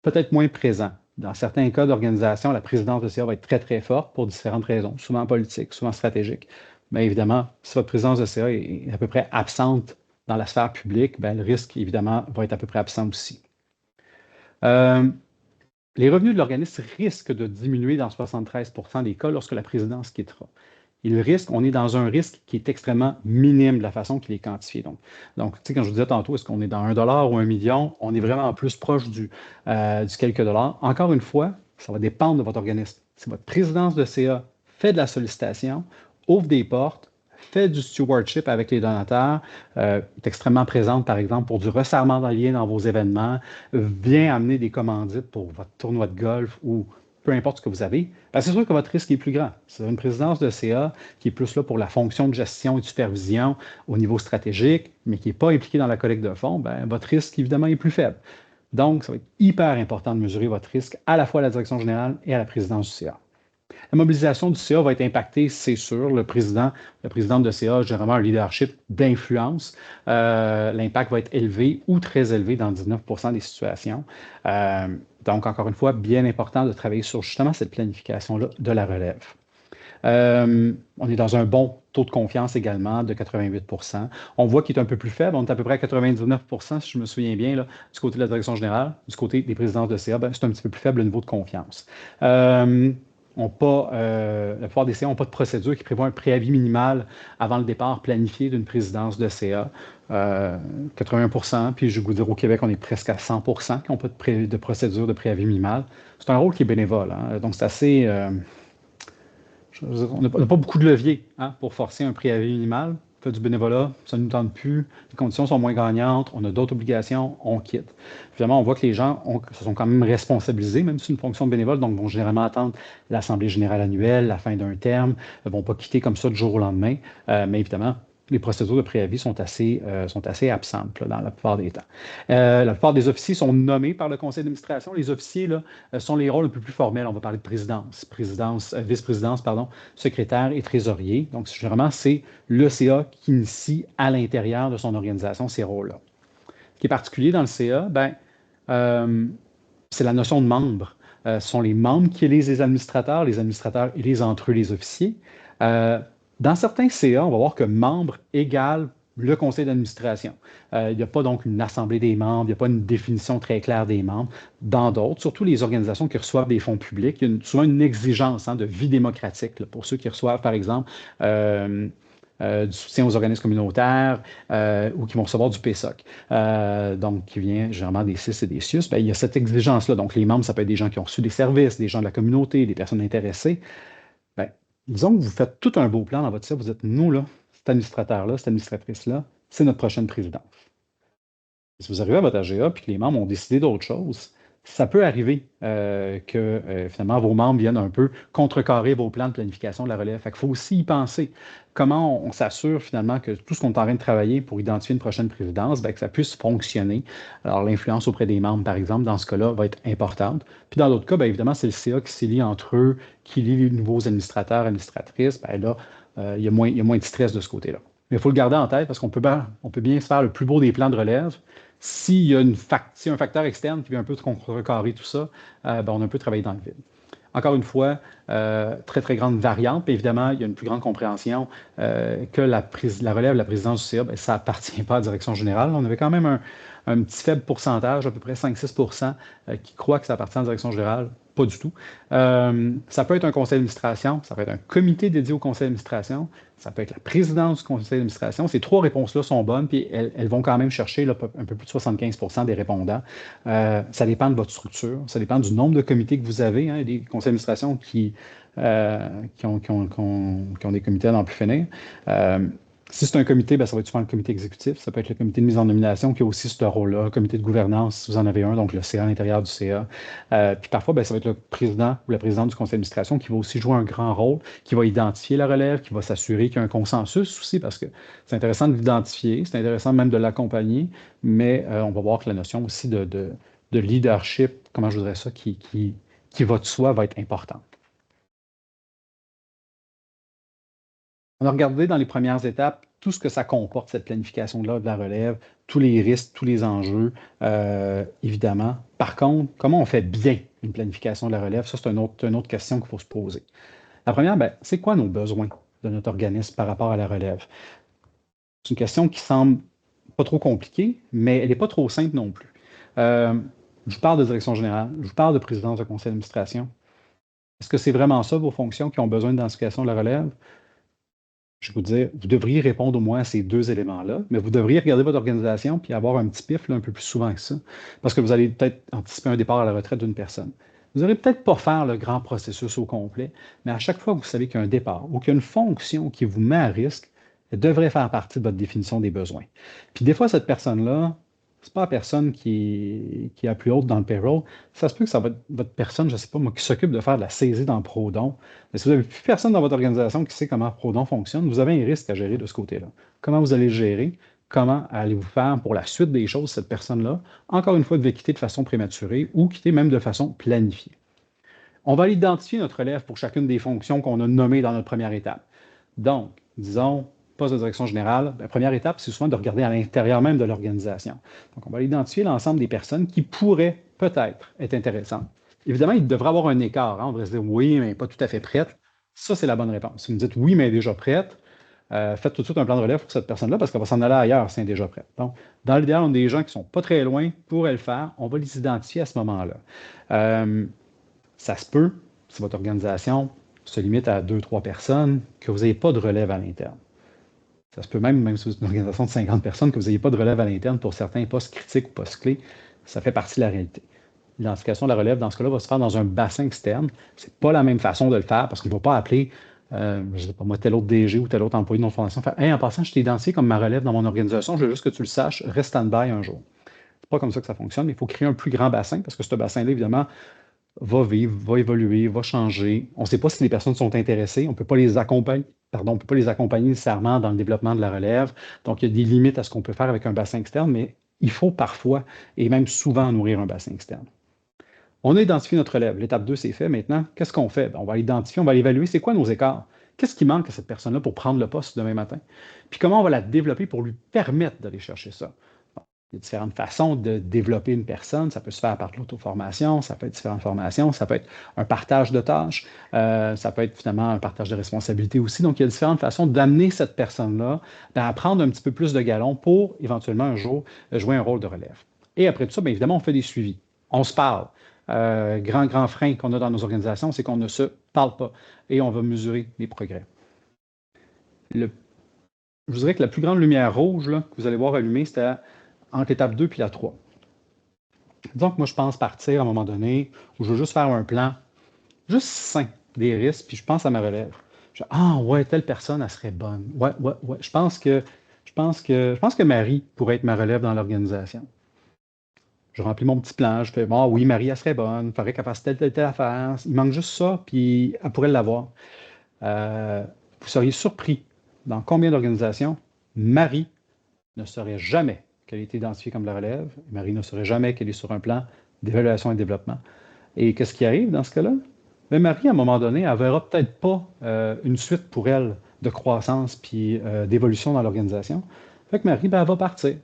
A: Peut-être moins présent. Dans certains cas d'organisation, la présidence de CA va être très, très forte pour différentes raisons, souvent politiques, souvent stratégiques. Mais évidemment, si votre présidence de CA est à peu près absente dans la sphère publique, ben, le risque, évidemment, va être à peu près absent aussi. Les revenus de l'organisme risquent de diminuer dans 73% des cas lorsque la présidence quittera. Et le risque, on est dans un risque qui est extrêmement minime de la façon qu'il est quantifié. Donc, tu sais, quand je vous disais tantôt, est-ce qu'on est dans 1 $ ou 1 million, on est vraiment plus proche du quelques dollars. Encore une fois, ça va dépendre de votre organisme. Si votre présidence de CA fait de la sollicitation, ouvre des portes, fait du stewardship avec les donateurs, est extrêmement présente, par exemple, pour du resserrement d'alliés dans vos événements, vient amener des commandites pour votre tournoi de golf ou peu importe ce que vous avez, ben c'est sûr que votre risque est plus grand. C'est une présidence de CA qui est plus là pour la fonction de gestion et de supervision au niveau stratégique, mais qui n'est pas impliquée dans la collecte de fonds, ben, votre risque, évidemment, est plus faible. Donc, ça va être hyper important de mesurer votre risque à la fois à la direction générale et à la présidence du CA. La mobilisation du CA va être impactée, c'est sûr. Le président, la présidente de CA a généralement un leadership d'influence. L'impact va être élevé ou très élevé dans 19% des situations. Donc, encore une fois, bien important de travailler sur justement cette planification-là de la relève. On est dans un bon taux de confiance également de 88%. On voit qu'il est un peu plus faible. On est à peu près à 99%, si je me souviens bien, là, du côté de la direction générale. Du côté des présidences de CA, ben, c'est un petit peu plus faible le niveau de confiance. La plupart des CA n'ont pas de procédure qui prévoit un préavis minimal avant le départ planifié d'une présidence de CA. 81%, puis je vais vous dire au Québec, on est presque à 100% qui n'ont pas de procédure de préavis minimal. C'est un rôle qui est bénévole, hein, donc c'est assez... on n'a pas beaucoup de levier pour forcer un préavis minimal. On fait du bénévolat, ça ne nous tente plus, les conditions sont moins gagnantes, on a d'autres obligations, on quitte. Évidemment, on voit que les gens se sont quand même responsabilisés, même si c'est une fonction de bénévole, donc vont généralement attendre l'Assemblée générale annuelle, la fin d'un terme, ne vont pas quitter comme ça du jour au lendemain, mais évidemment, les procédures de préavis sont assez absentes là, dans la plupart des temps. La plupart des officiers sont nommés par le conseil d'administration. Les officiers là, sont les rôles un peu plus formels. On va parler de vice-présidence, secrétaire et trésorier. Donc, généralement, c'est le CA qui initie à l'intérieur de son organisation ces rôles-là. Ce qui est particulier dans le CA, c'est la notion de membre. Ce sont les membres qui élisent les administrateurs élisent entre eux les officiers. Dans certains CA, on va voir que membre égale le conseil d'administration. Il n'y a pas donc une assemblée des membres, il n'y a pas une définition très claire des membres. Dans d'autres, surtout les organisations qui reçoivent des fonds publics, il y a souvent une exigence de vie démocratique là, pour ceux qui reçoivent, par exemple, du soutien aux organismes communautaires ou qui vont recevoir du PSOC, donc qui vient généralement des CIS et des CIUS. Il y a cette exigence-là. Donc, les membres, ça peut être des gens qui ont reçu des services, des gens de la communauté, des personnes intéressées. Disons que vous faites tout un beau plan dans votre CA, vous dites, nous, là, cet administrateur-là, cette administratrice-là, c'est notre prochaine présidence. Si vous arrivez à votre AGA et que les membres ont décidé d'autre chose, ça peut arriver que finalement vos membres viennent un peu contrecarrer vos plans de planification de la relève. Il faut aussi y penser. Comment on s'assure finalement que tout ce qu'on est en train de travailler pour identifier une prochaine présidence, que ça puisse fonctionner. Alors, l'influence auprès des membres, par exemple, dans ce cas-là, va être importante. Puis dans d'autres cas, évidemment, c'est le CA qui s'élit entre eux, qui lie les nouveaux administrateurs, administratrices. Là, il y a moins de stress de ce côté-là. Mais il faut le garder en tête parce qu'on peut bien se faire le plus beau des plans de relève. S'il y a un facteur externe qui vient un peu contrecarrer tout ça, on a un peu travaillé dans le vide. Encore une fois, très, très grande variante. Puis évidemment, il y a une plus grande compréhension que la relève de la présidence du CA, bien, ça n'appartient pas à la direction générale. On avait quand même un petit faible pourcentage, à peu près 5-6 qui croient que ça appartient à la direction générale. Pas du tout. Ça peut être un conseil d'administration, ça peut être un comité dédié au conseil d'administration, ça peut être la présidence du conseil d'administration. Ces trois réponses-là sont bonnes, puis elles vont quand même chercher là, un peu plus de 75 des répondants. Ça dépend de votre structure, ça dépend du nombre de comités que vous avez. Hein. Il y a des conseils d'administration qui ont des comités à n'en plus finir. Si c'est un comité, bien, ça va être souvent le comité exécutif. Ça peut être le comité de mise en nomination qui a aussi ce rôle-là, le comité de gouvernance, si vous en avez un, donc le CA à l'intérieur du CA. Puis parfois, bien, ça va être le président ou la présidente du conseil d'administration qui va aussi jouer un grand rôle, qui va identifier la relève, qui va s'assurer qu'il y a un consensus aussi, parce que c'est intéressant de l'identifier, c'est intéressant même de l'accompagner, mais on va voir que la notion aussi de leadership, comment je voudrais ça, qui va de soi, va être importante. On a regardé dans les premières étapes tout ce que ça comporte, cette planification-là de la relève, tous les risques, tous les enjeux, évidemment. Par contre, comment on fait bien une planification de la relève? Ça, c'est une autre question qu'il faut se poser. La première, ben, c'est quoi nos besoins de notre organisme par rapport à la relève? C'est une question qui semble pas trop compliquée, mais elle n'est pas trop simple non plus. Je vous parle de direction générale, je vous parle de présidence de conseil d'administration. Est-ce que c'est vraiment ça vos fonctions qui ont besoin d'identification de la relève? Je vais vous dire, vous devriez répondre au moins à ces deux éléments-là, mais vous devriez regarder votre organisation puis avoir un petit pif là, un peu plus souvent que ça, parce que vous allez peut-être anticiper un départ à la retraite d'une personne. Vous n'aurez peut-être pas faire le grand processus au complet, mais à chaque fois que vous savez qu'il y a un départ ou qu'il y a une fonction qui vous met à risque, elle devrait faire partie de votre définition des besoins. Puis des fois, cette personne-là, c'est pas la personne qui est la plus haute dans le payroll. Ça se peut que ça va être votre personne, je ne sais pas moi, qui s'occupe de faire de la saisie dans Prodon. Mais si vous n'avez plus personne dans votre organisation qui sait comment Prodon fonctionne, vous avez un risque à gérer de ce côté-là. Comment vous allez le gérer? Comment allez-vous faire pour la suite des choses, cette personne-là? Encore une fois, devait quitter de façon prématurée ou quitter même de façon planifiée. On va identifier notre relève pour chacune des fonctions qu'on a nommées dans notre première étape. Donc, disons, poste de direction générale, la première étape, c'est souvent de regarder à l'intérieur même de l'organisation. Donc, on va identifier l'ensemble des personnes qui pourraient peut-être être intéressantes. Évidemment, il devrait avoir un écart. Hein. On devrait se dire oui, mais pas tout à fait prête. Ça, c'est la bonne réponse. Si vous me dites oui, mais déjà prête, faites tout de suite un plan de relève pour cette personne-là parce qu'elle va s'en aller ailleurs si elle est déjà prête. Donc, dans l'idéal, on a des gens qui ne sont pas très loin pour le faire. On va les identifier à ce moment-là. Ça se peut, si votre organisation se limite à 2-3 personnes, que vous n'ayez pas de relève à l'interne. Ça se peut même si vous êtes une organisation de 50 personnes, que vous n'ayez pas de relève à l'interne pour certains postes critiques ou postes clés. Ça fait partie de la réalité. L'identification de la relève, dans ce cas-là, va se faire dans un bassin externe. Ce n'est pas la même façon de le faire parce qu'il ne va pas appeler, je ne sais pas moi, tel autre DG ou tel autre employé de notre fondation. Faire, hey, en passant, je t'ai identifié comme ma relève dans mon organisation, je veux juste que tu le saches, reste stand-by un jour. Ce n'est pas comme ça que ça fonctionne, mais il faut créer un plus grand bassin parce que ce bassin-là, évidemment, va vivre, va évoluer, va changer. On ne sait pas si les personnes sont intéressées. On ne peut pas les accompagner. Pardon, on ne peut pas les accompagner nécessairement dans le développement de la relève. Donc, il y a des limites à ce qu'on peut faire avec un bassin externe, mais il faut parfois et même souvent nourrir un bassin externe. On a identifié notre relève. L'étape 2, c'est fait. Maintenant, qu'est-ce qu'on fait? On va l'identifier, on va l'évaluer. C'est quoi nos écarts? Qu'est-ce qui manque à cette personne-là pour prendre le poste demain matin? Puis comment on va la développer pour lui permettre d'aller chercher ça? Il y a différentes façons de développer une personne. Ça peut se faire par l'auto-formation, ça peut être différentes formations, ça peut être un partage de tâches, ça peut être finalement un partage de responsabilités aussi. Donc, il y a différentes façons d'amener cette personne-là à prendre un petit peu plus de galons pour éventuellement un jour jouer un rôle de relève. Et après tout ça, bien évidemment, on fait des suivis. On se parle. Grand frein qu'on a dans nos organisations, c'est qu'on ne se parle pas et on va mesurer les progrès. Je vous dirais que la plus grande lumière rouge là, que vous allez voir allumée, c'est entre l'étape 2 et la 3. Donc, moi, je pense partir à un moment donné où je veux juste faire un plan juste sain des risques, puis je pense à ma relève. Ah ouais, telle personne, elle serait bonne. Ouais. Je pense que Marie pourrait être ma relève dans l'organisation. Je remplis mon petit plan, je fais bon, oui, Marie, elle serait bonne, il faudrait qu'elle fasse telle affaire. Il manque juste ça, puis elle pourrait l'avoir. Vous seriez surpris dans combien d'organisations Marie ne serait jamais qu'elle ait été identifiée comme la relève. Marie ne saurait jamais qu'elle est sur un plan d'évaluation et de développement. Et qu'est-ce qui arrive dans ce cas-là? Mais Marie, à un moment donné, elle ne verra peut-être pas une suite pour elle de croissance puis d'évolution dans l'organisation. Fait que Marie, ben, elle va partir.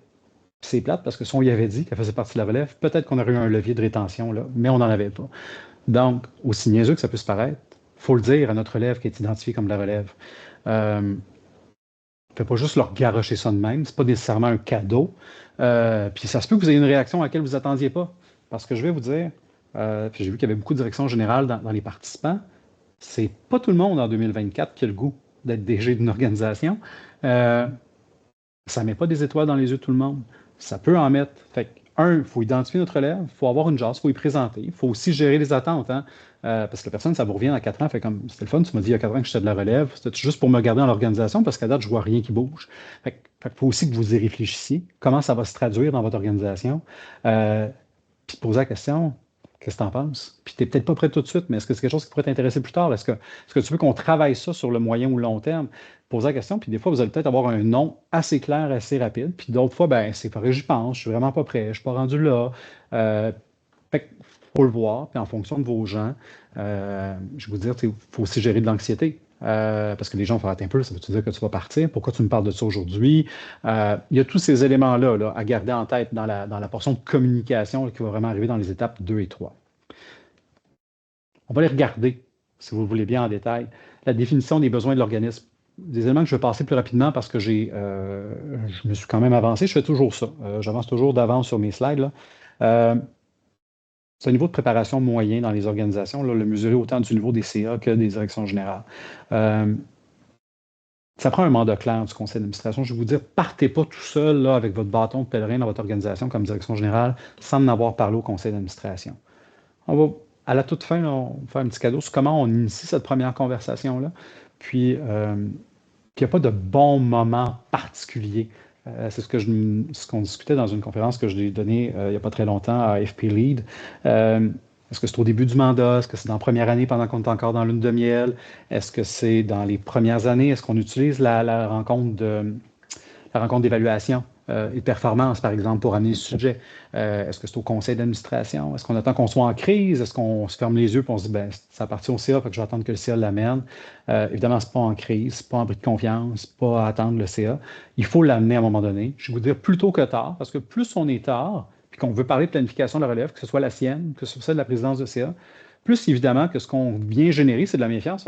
A: C'est plate parce que si on y avait dit qu'elle faisait partie de la relève, peut-être qu'on aurait eu un levier de rétention, là, mais on n'en avait pas. Donc, aussi niaiseux que ça puisse paraître, il faut le dire à notre relève qui est identifié comme la relève. Ne fait pas juste leur garrocher ça de même, c'est pas nécessairement un cadeau. Puis ça se peut que vous ayez une réaction à laquelle vous ne attendiez pas. Parce que je vais vous dire, puis j'ai vu qu'il y avait beaucoup de directions générales dans les participants, c'est pas tout le monde en 2024 qui a le goût d'être DG d'une organisation. Ça ne met pas des étoiles dans les yeux de tout le monde. Ça peut en mettre. Fait que, il faut identifier notre élève, il faut avoir une jase, il faut y présenter. Il faut aussi gérer les attentes. Hein? Parce que la personne, ça vous revient dans 4 ans. Fait comme, c'était le fun, tu m'as dit il y a 4 ans que j'étais de la relève. C'était juste pour me garder dans l'organisation parce qu'à date, je ne vois rien qui bouge. Fait qu'il faut aussi que vous y réfléchissiez. Comment ça va se traduire dans votre organisation? Puis poser la question, qu'est-ce que tu en penses? Puis tu n'es peut-être pas prêt tout de suite, mais est-ce que c'est quelque chose qui pourrait t'intéresser plus tard? Est-ce que tu veux qu'on travaille ça sur le moyen ou le long terme? Poser la question, puis des fois, vous allez peut-être avoir un non assez clair, assez rapide, puis d'autres fois, ben c'est pas que j'y pense, je suis vraiment pas prêt, je suis pas rendu là. Fait qu'il faut le voir, puis en fonction de vos gens, je vais vous dire, il faut aussi gérer de l'anxiété. Parce que les gens vont faire un peu, ça veut-tu dire que tu vas partir? Pourquoi tu me parles de ça aujourd'hui? Il y a tous ces éléments-là là, à garder en tête dans la portion de communication là, qui va vraiment arriver dans les étapes 2 et 3. On va les regarder, si vous le voulez bien en détail. La définition des besoins de l'organisme. Des éléments que je vais passer plus rapidement parce que je me suis quand même avancé. Je fais toujours ça. J'avance toujours d'avance sur mes slides. Là. C'est un niveau de préparation moyen dans les organisations, là, le mesurer autant du niveau des CA que des directions générales. Ça prend un mandat clair du conseil d'administration. Je vais vous dire, partez pas tout seul là, avec votre bâton de pèlerin dans votre organisation comme direction générale sans en avoir parlé au conseil d'administration. On va, à la toute fin, là, on va faire un petit cadeau sur comment on initie cette première conversation-là. Puis, il n'y a pas de bon moment particulier. C'est ce qu'on discutait dans une conférence que je l'ai donnée il n'y a pas très longtemps à FP Lead. Est-ce que c'est au début du mandat? Est-ce que c'est dans la première année pendant qu'on est encore dans lune de miel? Est-ce que c'est dans les premières années? Est-ce qu'on utilise la rencontre d'évaluation et de performance, par exemple, pour amener le sujet? Est-ce que c'est au conseil d'administration? Est-ce qu'on attend qu'on soit en crise? Est-ce qu'on se ferme les yeux et on se dit, ben, ça appartient au CA, fait que je vais attendre que le CA l'amène? Évidemment, ce n'est pas en crise, ce n'est pas en bris de confiance, pas à attendre le CA. Il faut l'amener à un moment donné. Je vais vous dire plus tôt que tard, parce que plus on est tard, puis qu'on veut parler de planification de la relève, que ce soit la sienne, que ce soit celle de la présidence de CA, plus évidemment que ce qu'on vient générer, c'est de la méfiance.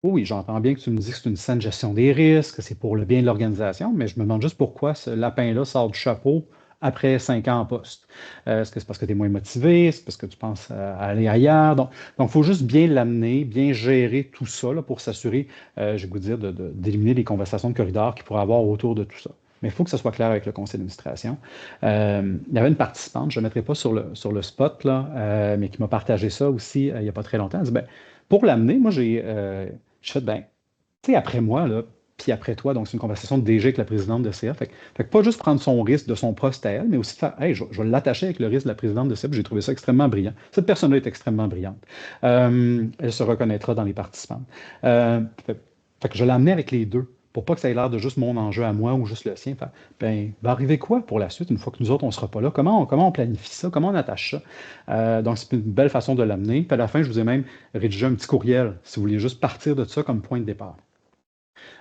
A: Oui, j'entends bien que tu me dis que c'est une saine gestion des risques, que c'est pour le bien de l'organisation, mais je me demande juste pourquoi ce lapin-là sort du chapeau après 5 ans en poste. Est-ce que c'est parce que tu es moins motivé? C'est parce que tu penses à aller ailleurs? Donc, il faut juste bien l'amener, bien gérer tout ça là, pour s'assurer, je vais vous dire, d'éliminer les conversations de corridor qu'il pourrait avoir autour de tout ça. Mais il faut que ça soit clair avec le conseil d'administration. Il y avait une participante, je ne mettrai pas sur le spot, là, mais qui m'a partagé ça aussi il n'y a pas très longtemps. Elle dit, ben, pour l'amener, moi, je fais, ben, tu sais, après moi, là, puis après toi, donc c'est une conversation de DG avec la présidente de CA. Fait que pas juste prendre son risque de son poste à elle, mais aussi faire, hey, je vais l'attacher avec le risque de la présidente de CA. J'ai trouvé ça extrêmement brillant. Cette personne-là est extrêmement brillante. Elle se reconnaîtra dans les participants. Fait que je l'ai amené avec les deux pour pas que ça ait l'air de juste mon enjeu à moi ou juste le sien. Ben, va arriver quoi pour la suite, une fois que nous autres, on ne sera pas là? Comment on planifie ça? Comment on attache ça? Donc, c'est une belle façon de l'amener. Puis à la fin, je vous ai même rédigé un petit courriel, si vous voulez juste partir de ça comme point de départ.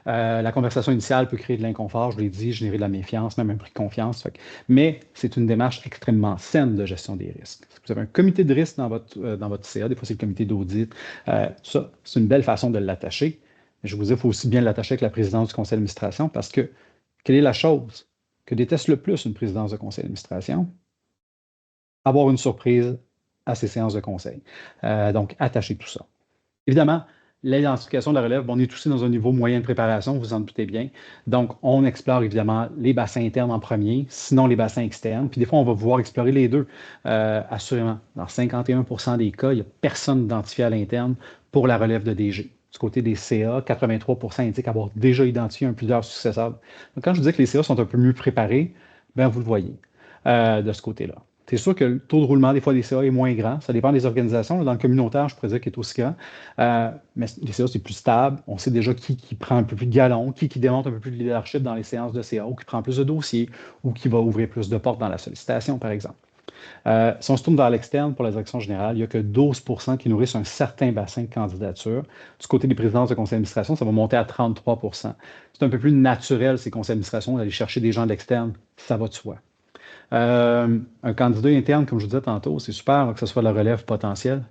A: La conversation initiale peut créer de l'inconfort, je l'ai dit, générer de la méfiance, même un prix de confiance. Mais c'est une démarche extrêmement saine de gestion des risques. Si vous avez un comité de risque dans votre CA, des fois c'est le comité d'audit, ça, c'est une belle façon de l'attacher. Je vous dis, il faut aussi bien l'attacher avec la présidence du conseil d'administration parce que quelle est la chose que déteste le plus une présidence de conseil d'administration? Avoir une surprise à ses séances de conseil. Donc, attacher tout ça. Évidemment, l'identification de la relève, on est aussi dans un niveau moyen de préparation, vous en doutez bien. Donc, on explore évidemment les bassins internes en premier, sinon les bassins externes. Puis des fois, on va pouvoir explorer les deux. Assurément, dans 51% des cas, il n'y a personne identifié à l'interne pour la relève de DG. Du côté des CA, 83% indiquent avoir déjà identifié un plusieurs successeurs. Donc, quand je vous dis que les CA sont un peu mieux préparés, bien, vous le voyez de ce côté-là. C'est sûr que le taux de roulement des fois des CA est moins grand. Ça dépend des organisations. Dans le communautaire, je pourrais dire qu'il est aussi grand. Mais les CA, c'est plus stable. On sait déjà qui prend un peu plus de galons, qui démontre un peu plus de leadership dans les séances de CA, ou qui prend plus de dossiers, ou qui va ouvrir plus de portes dans la sollicitation, par exemple. Si on se tourne vers l'externe pour la direction générale, il n'y a que 12% qui nourrissent un certain bassin de candidature. Du côté des présidences de conseil d'administration, ça va monter à 33%. C'est un peu plus naturel, ces conseils d'administration, d'aller chercher des gens de l'externe. Ça va de soi. Un candidat interne, comme je vous disais tantôt, c'est super là, que ce soit la relève potentielle.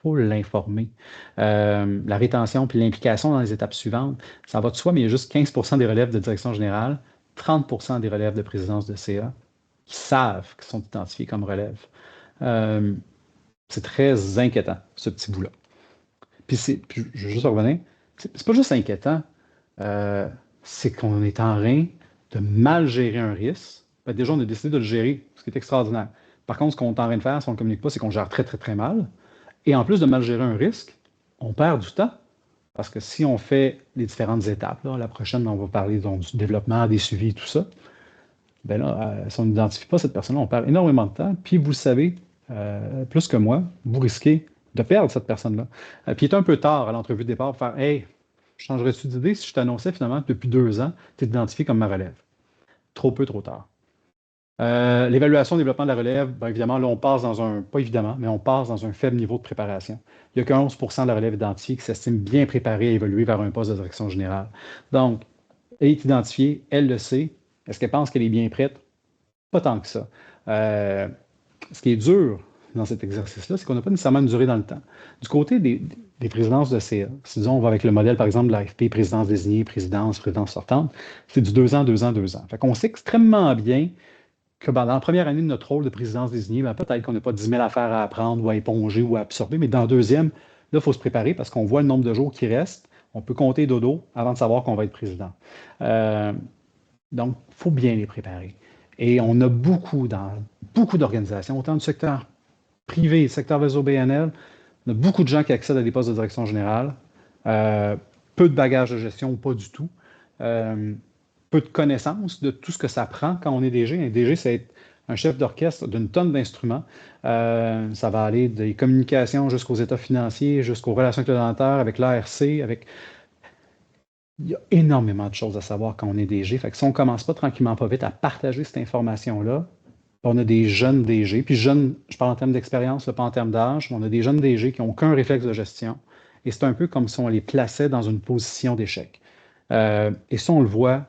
A: faut l'informer. La rétention puis l'implication dans les étapes suivantes, ça va de soi, mais il y a juste 15% des relèves de direction générale, 30% des relèves de présidence de CA qui savent qu'ils sont identifiés comme relèves. C'est très inquiétant, ce petit bout-là. Puis je veux juste revenir, c'est pas juste inquiétant, c'est qu'on est en train de mal gérer un risque. Ben, déjà, on a décidé de le gérer, ce qui est extraordinaire. Par contre, ce qu'on est en train de faire, si on ne communique pas, c'est qu'on gère très, très, très mal. Et en plus de mal gérer un risque, on perd du temps. Parce que si on fait les différentes étapes, là, la prochaine, on va parler donc, du développement, des suivis, tout ça, ben là, si on n'identifie pas cette personne-là, on perd énormément de temps. Puis vous le savez, plus que moi, vous risquez de perdre cette personne-là. Puis il est un peu tard à l'entrevue de départ pour faire Hey, changerais-tu d'idée si je t'annonçais finalement que depuis 2 ans, tu es identifié comme ma relève? Trop peu, trop tard. L'évaluation développement de la relève, bien évidemment, là, on passe dans un, pas évidemment, mais on passe dans un faible niveau de préparation. Il n'y a que 11% de la relève identifiée qui s'estime bien préparée à évoluer vers un poste de direction générale. Donc, elle est identifiée, elle le sait. Est-ce qu'elle pense qu'elle est bien prête? Pas tant que ça. Ce qui est dur dans cet exercice-là, c'est qu'on n'a pas nécessairement une durée dans le temps. Du côté des présidences de CA, si disons, on va avec le modèle, par exemple, de l'AFP, présidence désignée, présidence sortante, c'est du 2 ans, 2 ans, 2 ans. Fait qu'on sait extrêmement bien que dans la première année de notre rôle de présidence désignée, ben, peut-être qu'on n'a pas 10 000 affaires à apprendre ou à éponger ou à absorber, mais dans le deuxième, là, il faut se préparer parce qu'on voit le nombre de jours qui restent. On peut compter dodo avant de savoir qu'on va être président. Donc, il faut bien les préparer. Et on a beaucoup d'organisations, autant du secteur privé, secteur réseau BNL, on a beaucoup de gens qui accèdent à des postes de direction générale, peu de bagages de gestion ou pas du tout, peu de connaissances de tout ce que ça prend quand on est DG. Un DG, c'est être un chef d'orchestre d'une tonne d'instruments. Ça va aller des communications jusqu'aux états financiers, jusqu'aux relations avec le donateur, avec l'ARC, avec... Il y a énormément de choses à savoir quand on est DG. Fait que si on ne commence pas tranquillement pas vite à partager cette information-là, on a des jeunes DG, puis jeunes, je parle en termes d'expérience, pas en termes d'âge, mais on a des jeunes DG qui n'ont aucun réflexe de gestion. Et c'est un peu comme si on les plaçait dans une position d'échec. Et ça, on le voit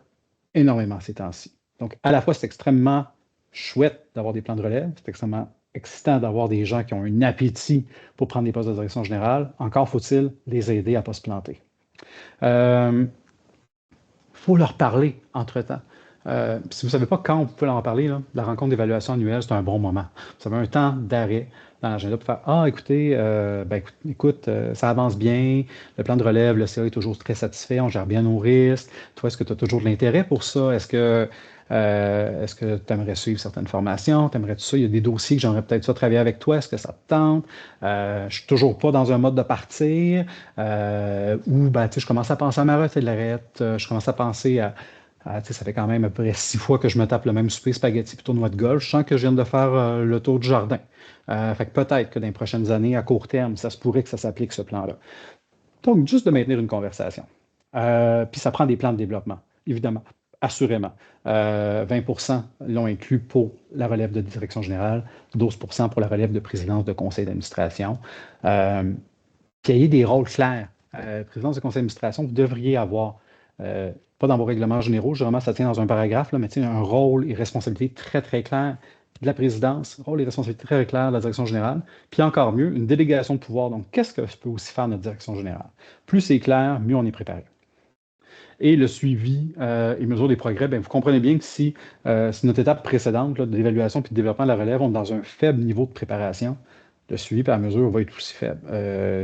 A: énormément ces temps-ci. Donc, à la fois, c'est extrêmement chouette d'avoir des plans de relève, c'est extrêmement excitant d'avoir des gens qui ont un appétit pour prendre des postes de direction générale. Encore faut-il les aider à ne pas se planter. Faut leur parler entre-temps. Si vous ne savez pas quand vous pouvez leur en parler, là, la rencontre d'évaluation annuelle, c'est un bon moment. Vous avez un temps d'arrêt dans l'agenda pour faire Ah, écoutez, écoute, ça avance bien, le plan de relève, le CA est toujours très satisfait, on gère bien nos risques. Toi, est-ce que tu as toujours de l'intérêt pour ça? Est-ce que tu aimerais suivre certaines formations? T'aimerais-tu ça? Il y a des dossiers que j'aimerais peut-être ça travailler avec toi. Est-ce que ça te tente? Je suis toujours pas dans un mode de partir. Ou je commence à penser à ma retraite. Je commence à penser ça fait quand même à peu près 6 fois que je me tape le même souper spaghetti puis tournoi de golf. Je sens que je viens de faire le tour du jardin. Fait que peut-être que dans les prochaines années, à court terme, ça se pourrait que ça s'applique ce plan-là. Donc, juste de maintenir une conversation. Puis ça prend des plans de développement, évidemment, assurément. 20% l'ont inclus pour la relève de direction générale, 12% pour la relève de présidence de conseil d'administration. Qu'il y ait des rôles clairs. Présidence de conseil d'administration, vous devriez avoir, pas dans vos règlements généraux, généralement ça tient dans un paragraphe, là, mais un rôle et responsabilité très, très clairs de la présidence, rôle et responsabilité très clairs de la direction générale, puis encore mieux, une délégation de pouvoir. Donc, qu'est-ce que peut aussi faire notre direction générale? Plus c'est clair, mieux on est préparé. Et le suivi et mesure des progrès, vous comprenez bien que si notre étape précédente d'évaluation puis de développement de la relève, on est dans un faible niveau de préparation, le suivi par mesure va être aussi faible,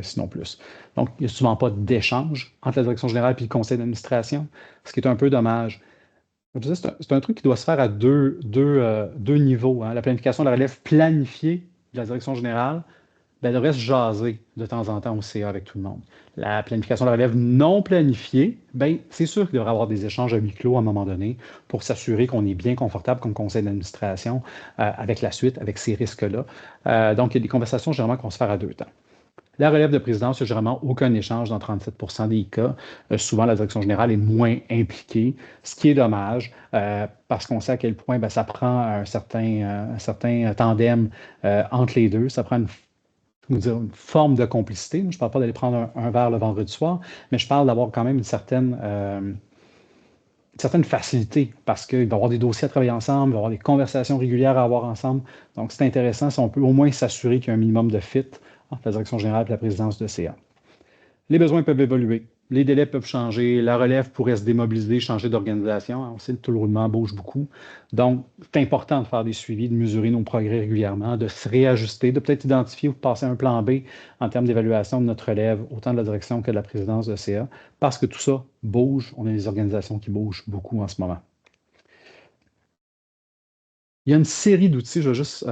A: sinon plus. Donc, il n'y a souvent pas d'échange entre la direction générale et le conseil d'administration, ce qui est un peu dommage. C'est un truc qui doit se faire à deux niveaux. Hein. La planification de la relève planifiée de la direction générale, elle devrait se jaser de temps en temps au CA avec tout le monde. La planification de la relève non planifiée, c'est sûr qu'il devrait y avoir des échanges à huis clos à un moment donné pour s'assurer qu'on est bien confortable comme conseil d'administration avec la suite, avec ces risques-là. Donc, il y a des conversations généralement qu'on se fait à deux temps. La relève de présidence, il n'y a généralement aucun échange dans 37% des cas. Souvent, la direction générale est moins impliquée, ce qui est dommage parce qu'on sait à quel point ça prend un certain tandem entre les deux. Ça prend une forme de complicité. Je ne parle pas d'aller prendre un verre le vendredi soir, mais je parle d'avoir quand même une certaine facilité parce qu'il va y avoir des dossiers à travailler ensemble, il va y avoir des conversations régulières à avoir ensemble. Donc, c'est intéressant si on peut au moins s'assurer qu'il y a un minimum de fit entre la direction générale et la présidence de CA. Les besoins peuvent évoluer. Les délais peuvent changer, la relève pourrait se démobiliser, changer d'organisation. On sait que tout le roulement bouge beaucoup. Donc, c'est important de faire des suivis, de mesurer nos progrès régulièrement, de se réajuster, de peut-être identifier ou passer un plan B en termes d'évaluation de notre relève, autant de la direction que de la présidence de CA, parce que tout ça bouge. On a des organisations qui bougent beaucoup en ce moment. Il y a une série d'outils, je vais juste,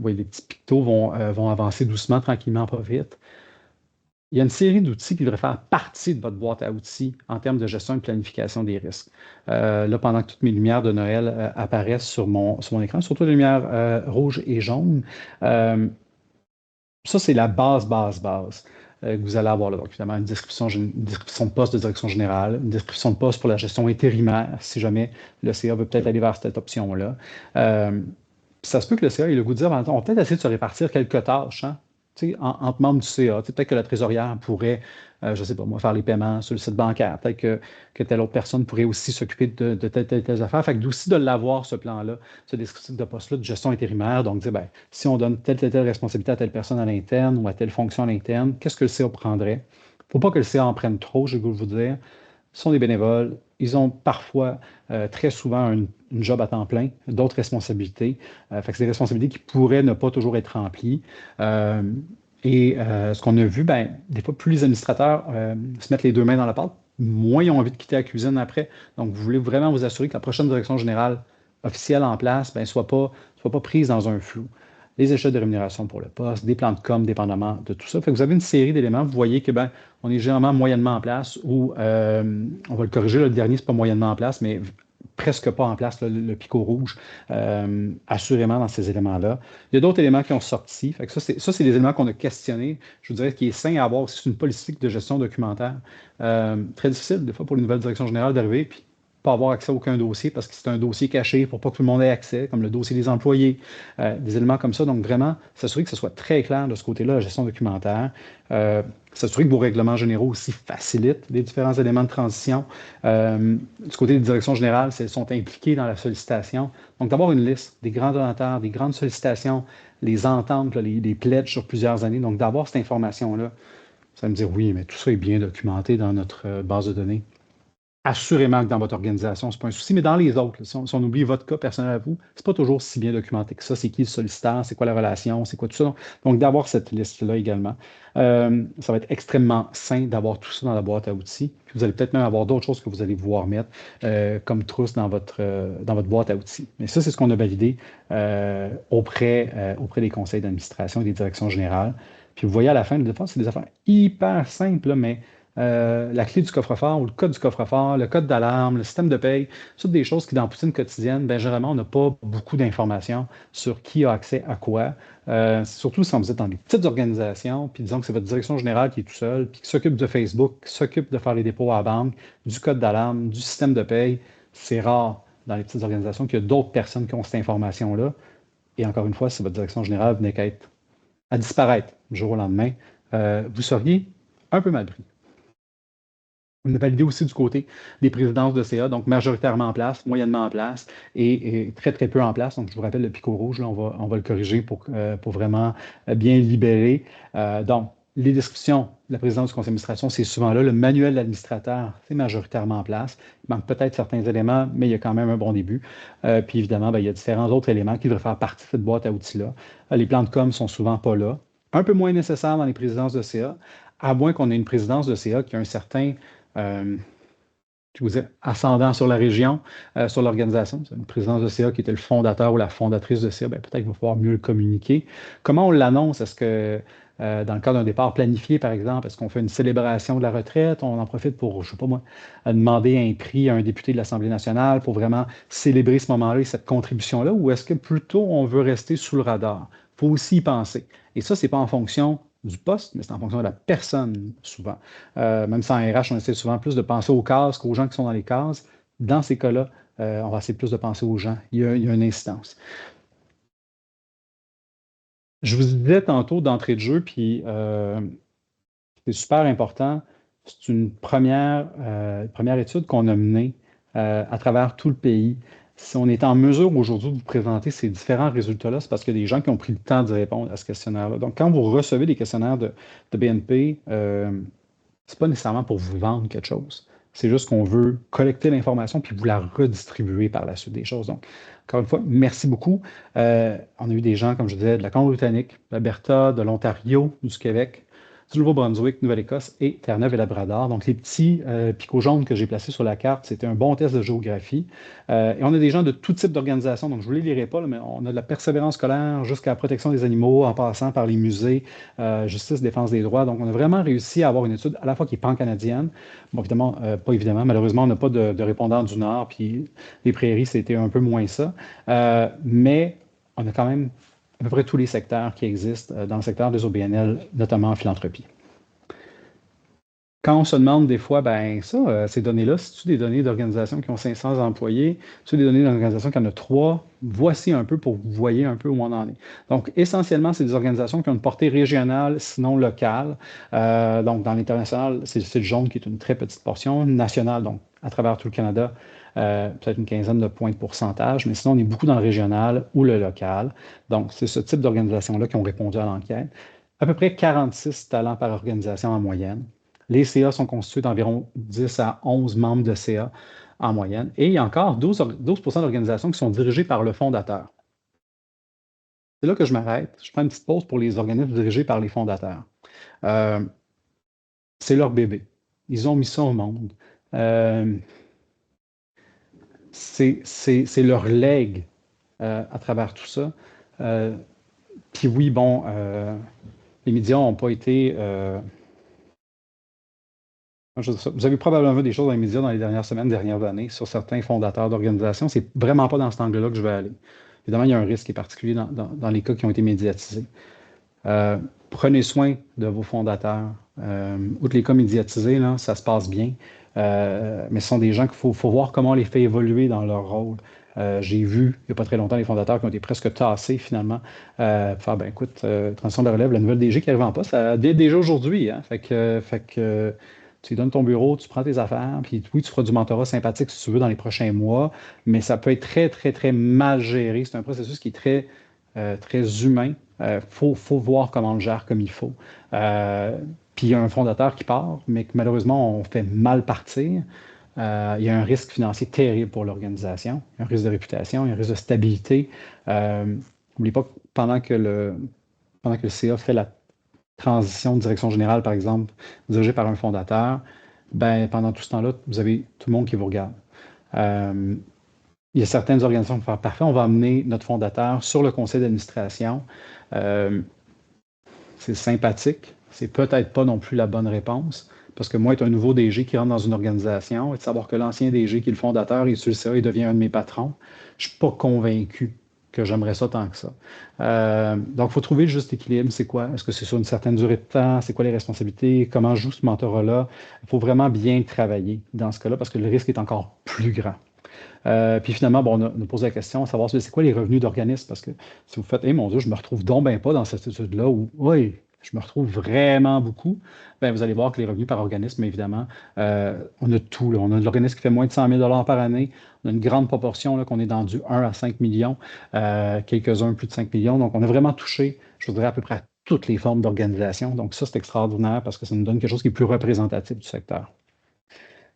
A: oui, les petits pictos vont avancer doucement, tranquillement, pas vite. Il y a une série d'outils qui devraient faire partie de votre boîte à outils en termes de gestion et de planification des risques. Là, pendant que toutes mes lumières de Noël apparaissent sur mon écran, surtout les lumières rouges et jaunes, ça, c'est la base que vous allez avoir là. Donc, évidemment, une description de poste de direction générale, une description de poste pour la gestion intérimaire, si jamais le CA veut peut-être aller vers cette option-là. Ça se peut que le CA ait le goût de dire, on va peut-être essayer de se répartir quelques tâches, hein, entre membres du CA. Peut-être que la trésorière pourrait, je ne sais pas moi, faire les paiements sur le site bancaire. Peut-être que telle autre personne pourrait aussi s'occuper de telles affaires. Fait que aussi de l'avoir, ce plan-là, ce descriptif de poste-là de gestion intérimaire. Donc, dire, ben, si on donne telle responsabilité à telle personne à l'interne ou à telle fonction à l'interne, qu'est-ce que le CA prendrait? Il ne faut pas que le CA en prenne trop, j'ai le goût de vous dire. Ce sont des bénévoles. Ils ont parfois, très souvent, une job à temps plein, d'autres responsabilités. Fait que c'est des responsabilités qui pourraient ne pas toujours être remplies. Ce qu'on a vu, ben, des fois, plus les administrateurs se mettent les deux mains dans la pâte, moins ils ont envie de quitter la cuisine après. Donc, vous voulez vraiment vous assurer que la prochaine direction générale officielle en place ne soit pas prise dans un flou. Les échelles de rémunération pour le poste, des plans de com, dépendamment de tout ça. Fait que vous avez une série d'éléments. Vous voyez que ben, on est généralement moyennement en place ou on va le corriger, le dernier, c'est pas moyennement en place, mais presque pas en place, le picot rouge, assurément dans ces éléments-là. Il y a d'autres éléments qui ont sorti. Fait que ça, c'est des éléments qu'on a questionnés. Je vous dirais qu'il est sain à avoir aussi une politique de gestion documentaire. Très difficile, des fois, pour les nouvelles directions générales d'arriver, puis pas avoir accès à aucun dossier parce que c'est un dossier caché pour pas que tout le monde ait accès, comme le dossier des employés, des éléments comme ça. Donc, vraiment, s'assurer que ce soit très clair de ce côté-là, la gestion documentaire. S'assurer que vos règlements généraux aussi facilitent les différents éléments de transition. Du côté des directions générales, elles sont impliquées dans la sollicitation. Donc, d'avoir une liste des grands donateurs, des grandes sollicitations, les ententes, là, les pledges sur plusieurs années. Donc, d'avoir cette information-là, ça va me dire oui, mais tout ça est bien documenté dans notre base de données. Assurément que dans votre organisation, ce n'est pas un souci, mais dans les autres, là, si on oublie votre cas personnel à vous, ce n'est pas toujours si bien documenté que ça. C'est qui le solliciteur, c'est quoi la relation, c'est quoi tout ça. Donc, d'avoir cette liste-là également. Ça va être extrêmement sain d'avoir tout ça dans la boîte à outils. Puis vous allez peut-être même avoir d'autres choses que vous allez pouvoir mettre comme trousse dans votre boîte à outils. Mais ça, c'est ce qu'on a validé auprès des conseils d'administration et des directions générales. Puis vous voyez à la fin, des fois, c'est des affaires hyper simples, là, mais la clé du coffre-fort ou le code du coffre-fort, le code d'alarme, le système de paye, ce sont des choses qui, dans la poutine quotidienne, ben, généralement, on n'a pas beaucoup d'informations sur qui a accès à quoi. Surtout si vous êtes dans des petites organisations, puis disons que c'est votre direction générale qui est tout seul, puis qui s'occupe de Facebook, qui s'occupe de faire les dépôts à la banque, du code d'alarme, du système de paye. C'est rare dans les petites organisations qu'il y a d'autres personnes qui ont cette information-là. Et encore une fois, si votre direction générale venait à disparaître du jour au lendemain, vous seriez un peu mal pris. On a validé aussi du côté des présidences de CA, donc majoritairement en place, moyennement en place et très, très peu en place. Donc, je vous rappelle le picot rouge, là, on va le corriger pour vraiment bien libérer. Donc, les descriptions de la présidence du conseil d'administration, c'est souvent là. Le manuel de l'administrateur, c'est majoritairement en place. Il manque peut-être certains éléments, mais il y a quand même un bon début. Puis évidemment, ben, il y a différents autres éléments qui devraient faire partie de cette boîte à outils-là. Les plans de com sont souvent pas là. Un peu moins nécessaire dans les présidences de CA, à moins qu'on ait une présidence de CA qui a un certain je vous ai ascendant sur la région, sur l'organisation. C'est une présidence de CA qui était le fondateur ou la fondatrice de CA, ben, peut-être qu'il va falloir mieux le communiquer. Comment on l'annonce? Est-ce que dans le cas d'un départ planifié, par exemple, est-ce qu'on fait une célébration de la retraite? On en profite pour, je ne sais pas moi, demander un prix à un député de l'Assemblée nationale pour vraiment célébrer ce moment-là et cette contribution-là? Ou est-ce que plutôt on veut rester sous le radar? Il faut aussi y penser. Et ça, ce n'est pas en fonction du poste, mais c'est en fonction de la personne, souvent. Même sans RH, on essaie souvent plus de penser aux cases qu'aux gens qui sont dans les cases. Dans ces cas-là, on va essayer plus de penser aux gens. Il y a une incidence. Je vous disais tantôt d'entrée de jeu, puis c'est super important. C'est une première étude qu'on a menée à travers tout le pays. si on est en mesure aujourd'hui de vous présenter ces différents résultats-là, c'est parce qu'il y a des gens qui ont pris le temps de répondre à ce questionnaire-là. Donc, quand vous recevez des questionnaires de BNP, c'est pas nécessairement pour vous vendre quelque chose. C'est juste qu'on veut collecter l'information puis vous la redistribuer par la suite des choses. Donc, encore une fois, merci beaucoup. On a eu des gens, comme je disais, de la Colombie-Britannique, de l'Alberta, de l'Ontario, du Québec, du Nouveau-Brunswick, Nouvelle-Écosse et Terre-Neuve et Labrador. Donc, les petits picots jaunes que j'ai placés sur la carte, c'était un bon test de géographie. Et on a des gens de tout type d'organisations, donc je ne vous les lirai pas, là, mais on a de la persévérance scolaire jusqu'à la protection des animaux, en passant par les musées, justice, défense des droits. Donc, on a vraiment réussi à avoir une étude à la fois qui est pan-canadienne. Bon, évidemment, pas évidemment, malheureusement, on n'a pas de répondants du Nord, puis les prairies, c'était un peu moins ça. Mais on a quand même à peu près tous les secteurs qui existent dans le secteur des OBNL, notamment en philanthropie. Quand on se demande des fois, ben ça, ces données-là, c'est-tu des données d'organisations qui ont 500 employés, c'est-tu des données d'organisations qui en ont 3? Voici un peu pour que vous voyez un peu où on en est. Donc, essentiellement, c'est des organisations qui ont une portée régionale, sinon locale. Donc, dans l'international, c'est le jaune qui est une très petite portion. Nationale, donc à travers tout le Canada, peut-être une quinzaine de points de pourcentage, mais sinon, on est beaucoup dans le régional ou le local. Donc, c'est ce type d'organisations-là qui ont répondu à l'enquête. À peu près 46 talents par organisation en moyenne. Les CA sont constitués d'environ 10 à 11 membres de CA en moyenne. Et il y a encore 12 d'organisations qui sont dirigées par le fondateur. C'est là que je m'arrête. Je prends une petite pause pour les organismes dirigés par les fondateurs. C'est leur bébé. Ils ont mis ça au monde. C'est leur legs à travers tout ça. Puis oui, bon, les médias n'ont pas été... Vous avez probablement vu des choses dans les médias dans les dernières semaines, dernières années, sur certains fondateurs d'organisations. C'est vraiment pas dans cet angle-là que je vais aller. Évidemment, il y a un risque qui est particulier dans les cas qui ont été médiatisés. Prenez soin de vos fondateurs. Outre les cas médiatisés, là, ça se passe bien. Mais ce sont des gens qu'il faut voir comment on les fait évoluer dans leur rôle. J'ai vu, il n'y a pas très longtemps, les fondateurs qui ont été presque tassés finalement. Pour faire, ben écoute, transition de la relève, la nouvelle DG qui arrive en poste, dès déjà aujourd'hui. Hein, fait que tu lui donnes ton bureau, tu prends tes affaires, puis oui, tu feras du mentorat sympathique si tu veux dans les prochains mois, mais ça peut être très, très, très mal géré. C'est un processus qui est très humain. Faut voir comment on le gère comme il faut. Puis il y a un fondateur qui part, mais que malheureusement, on fait mal partir. Il y a un risque financier terrible pour l'organisation, un risque de réputation, un risque de stabilité. N'oubliez pas que pendant que le CA fait la transition de direction générale, par exemple, dirigée par un fondateur, ben, pendant tout ce temps-là, vous avez tout le monde qui vous regarde. Il y a certaines organisations qui vont faire parfait, on va amener notre fondateur sur le conseil d'administration. C'est sympathique, c'est peut-être pas non plus la bonne réponse, parce que moi, être un nouveau DG qui rentre dans une organisation et de savoir que l'ancien DG qui est le fondateur est sur le CA, il devient un de mes patrons, je ne suis pas convaincu que j'aimerais ça tant que ça. Donc, il faut trouver le juste équilibre. C'est quoi? Est-ce que c'est sur une certaine durée de temps? C'est quoi les responsabilités? Comment je joue ce mentorat-là? Il faut vraiment bien travailler dans ce cas-là parce que le risque est encore plus grand. Puis finalement, bon, on a posé la question à savoir c'est quoi les revenus d'organisme? Parce que si vous faites, mon Dieu, je me retrouve donc ben pas dans cette étude-là où, oui, je me retrouve vraiment beaucoup, ben, vous allez voir que les revenus par organisme, évidemment, on a tout. Là. On a de l'organisme qui fait moins de 100 000 par année. On a une grande proportion là, qu'on est dans du 1 à 5 millions, quelques-uns plus de 5 millions. Donc, on a vraiment touché, je voudrais, à peu près à toutes les formes d'organisation. Donc, ça, c'est extraordinaire parce que ça nous donne quelque chose qui est plus représentatif du secteur.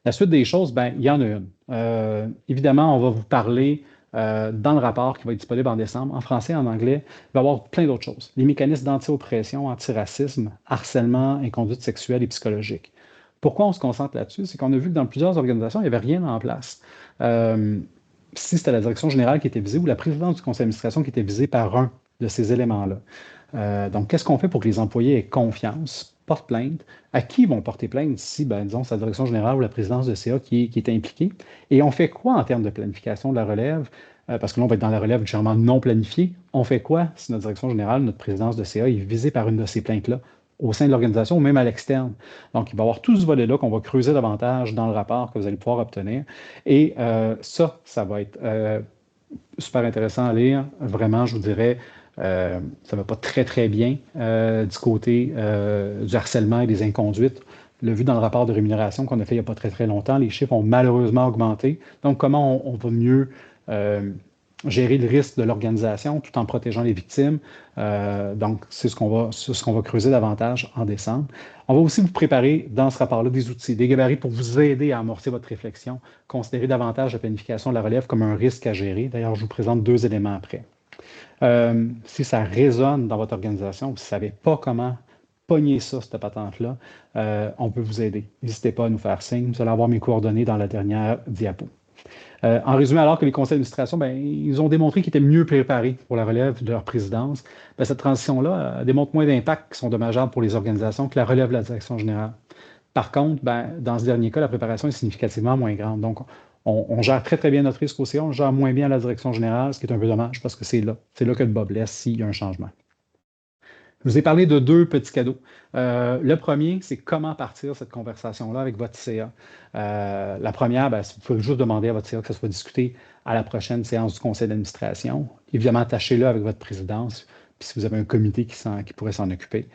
A: La suite des choses, ben, il y en a une. Évidemment, on va vous parler dans le rapport qui va être disponible en décembre, en français, en anglais. Il va y avoir plein d'autres choses. Les mécanismes d'anti-oppression, anti-racisme, harcèlement, inconduite sexuelle et psychologique. Pourquoi on se concentre là-dessus? C'est qu'on a vu que dans plusieurs organisations, il n'y avait rien en place. Si c'était la direction générale qui était visée ou la présidence du conseil d'administration qui était visée par un de ces éléments-là. Donc, qu'est-ce qu'on fait pour que les employés aient confiance, portent plainte? À qui ils vont porter plainte si, ben, disons, c'est la direction générale ou la présidence de CA qui est impliquée? Et on fait quoi en termes de planification de la relève? Parce que là, on va être dans la relève généralement non planifiée. On fait quoi si notre direction générale, notre présidence de CA est visée par une de ces plaintes-là au sein de l'organisation ou même à l'externe? Donc, il va y avoir tout ce volet-là qu'on va creuser davantage dans le rapport que vous allez pouvoir obtenir. Et ça va être super intéressant à lire. Vraiment, je vous dirais, ça ne va pas très, très bien du côté du harcèlement et des inconduites. Le vu dans le rapport de rémunération qu'on a fait il n'y a pas très, très longtemps, les chiffres ont malheureusement augmenté. Donc, comment on va mieux gérer le risque de l'organisation tout en protégeant les victimes. Donc, c'est ce qu'on va creuser davantage en décembre. On va aussi vous préparer dans ce rapport-là des outils, des gabarits pour vous aider à amorcer votre réflexion, considérer davantage la planification de la relève comme un risque à gérer. D'ailleurs, je vous présente 2 éléments après. Si ça résonne dans votre organisation, vous ne savez pas comment pogner ça, cette patente-là, on peut vous aider. N'hésitez pas à nous faire signe. Vous allez avoir mes coordonnées dans la dernière diapo. En résumé, alors que les conseils d'administration, ils ont démontré qu'ils étaient mieux préparés pour la relève de leur présidence, cette transition-là démontre moins d'impacts qui sont dommageables pour les organisations que la relève de la direction générale. Par contre, dans ce dernier cas, la préparation est significativement moins grande. Donc, on gère très, très bien notre risque au CA, on gère moins bien la direction générale, ce qui est un peu dommage parce que c'est là que le bas blesse s'il y a un changement. Je vous ai parlé de 2 petits cadeaux. Le premier, c'est comment partir cette conversation-là avec votre CA. La première, vous pouvez juste demander à votre CA que ça soit discuté à la prochaine séance du conseil d'administration. Évidemment, attachez-le avec votre présidence, puis si vous avez un comité qui pourrait s'en occuper.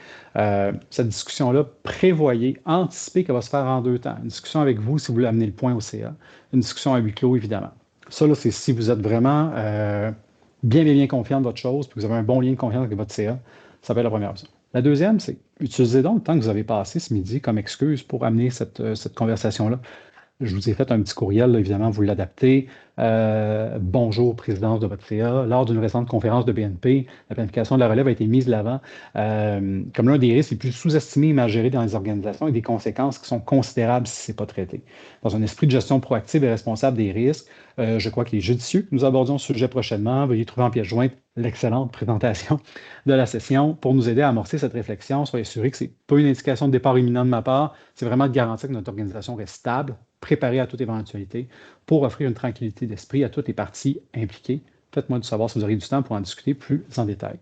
A: Cette discussion-là, prévoyez, anticipez qu'elle va se faire en 2 temps. Une discussion avec vous si vous voulez amener le point au CA. Une discussion à huis clos, évidemment. Ça, là, c'est si vous êtes vraiment bien confiant de votre chose, puis que vous avez un bon lien de confiance avec votre CA. Ça va être la première option. La deuxième, c'est utilisez donc le temps que vous avez passé ce midi comme excuse pour amener cette conversation-là. Je vous ai fait un petit courriel, là, évidemment, vous l'adaptez. Bonjour, présidence de votre CA. Lors d'une récente conférence de BNP, la planification de la relève a été mise de l'avant comme l'un des risques les plus sous-estimés et mal gérés dans les organisations et des conséquences qui sont considérables si ce n'est pas traité. Dans un esprit de gestion proactive et responsable des risques, je crois qu'il est judicieux que nous abordions ce sujet prochainement. Veuillez trouver en pièce jointe l'excellente présentation de la session pour nous aider à amorcer cette réflexion. Soyez assurés que ce n'est pas une indication de départ imminent de ma part, c'est vraiment de garantir que notre organisation reste stable, préparée à toute éventualité, pour offrir une tranquillité d'esprit à toutes les parties impliquées. Faites-moi du savoir si vous aurez du temps pour en discuter plus en détail.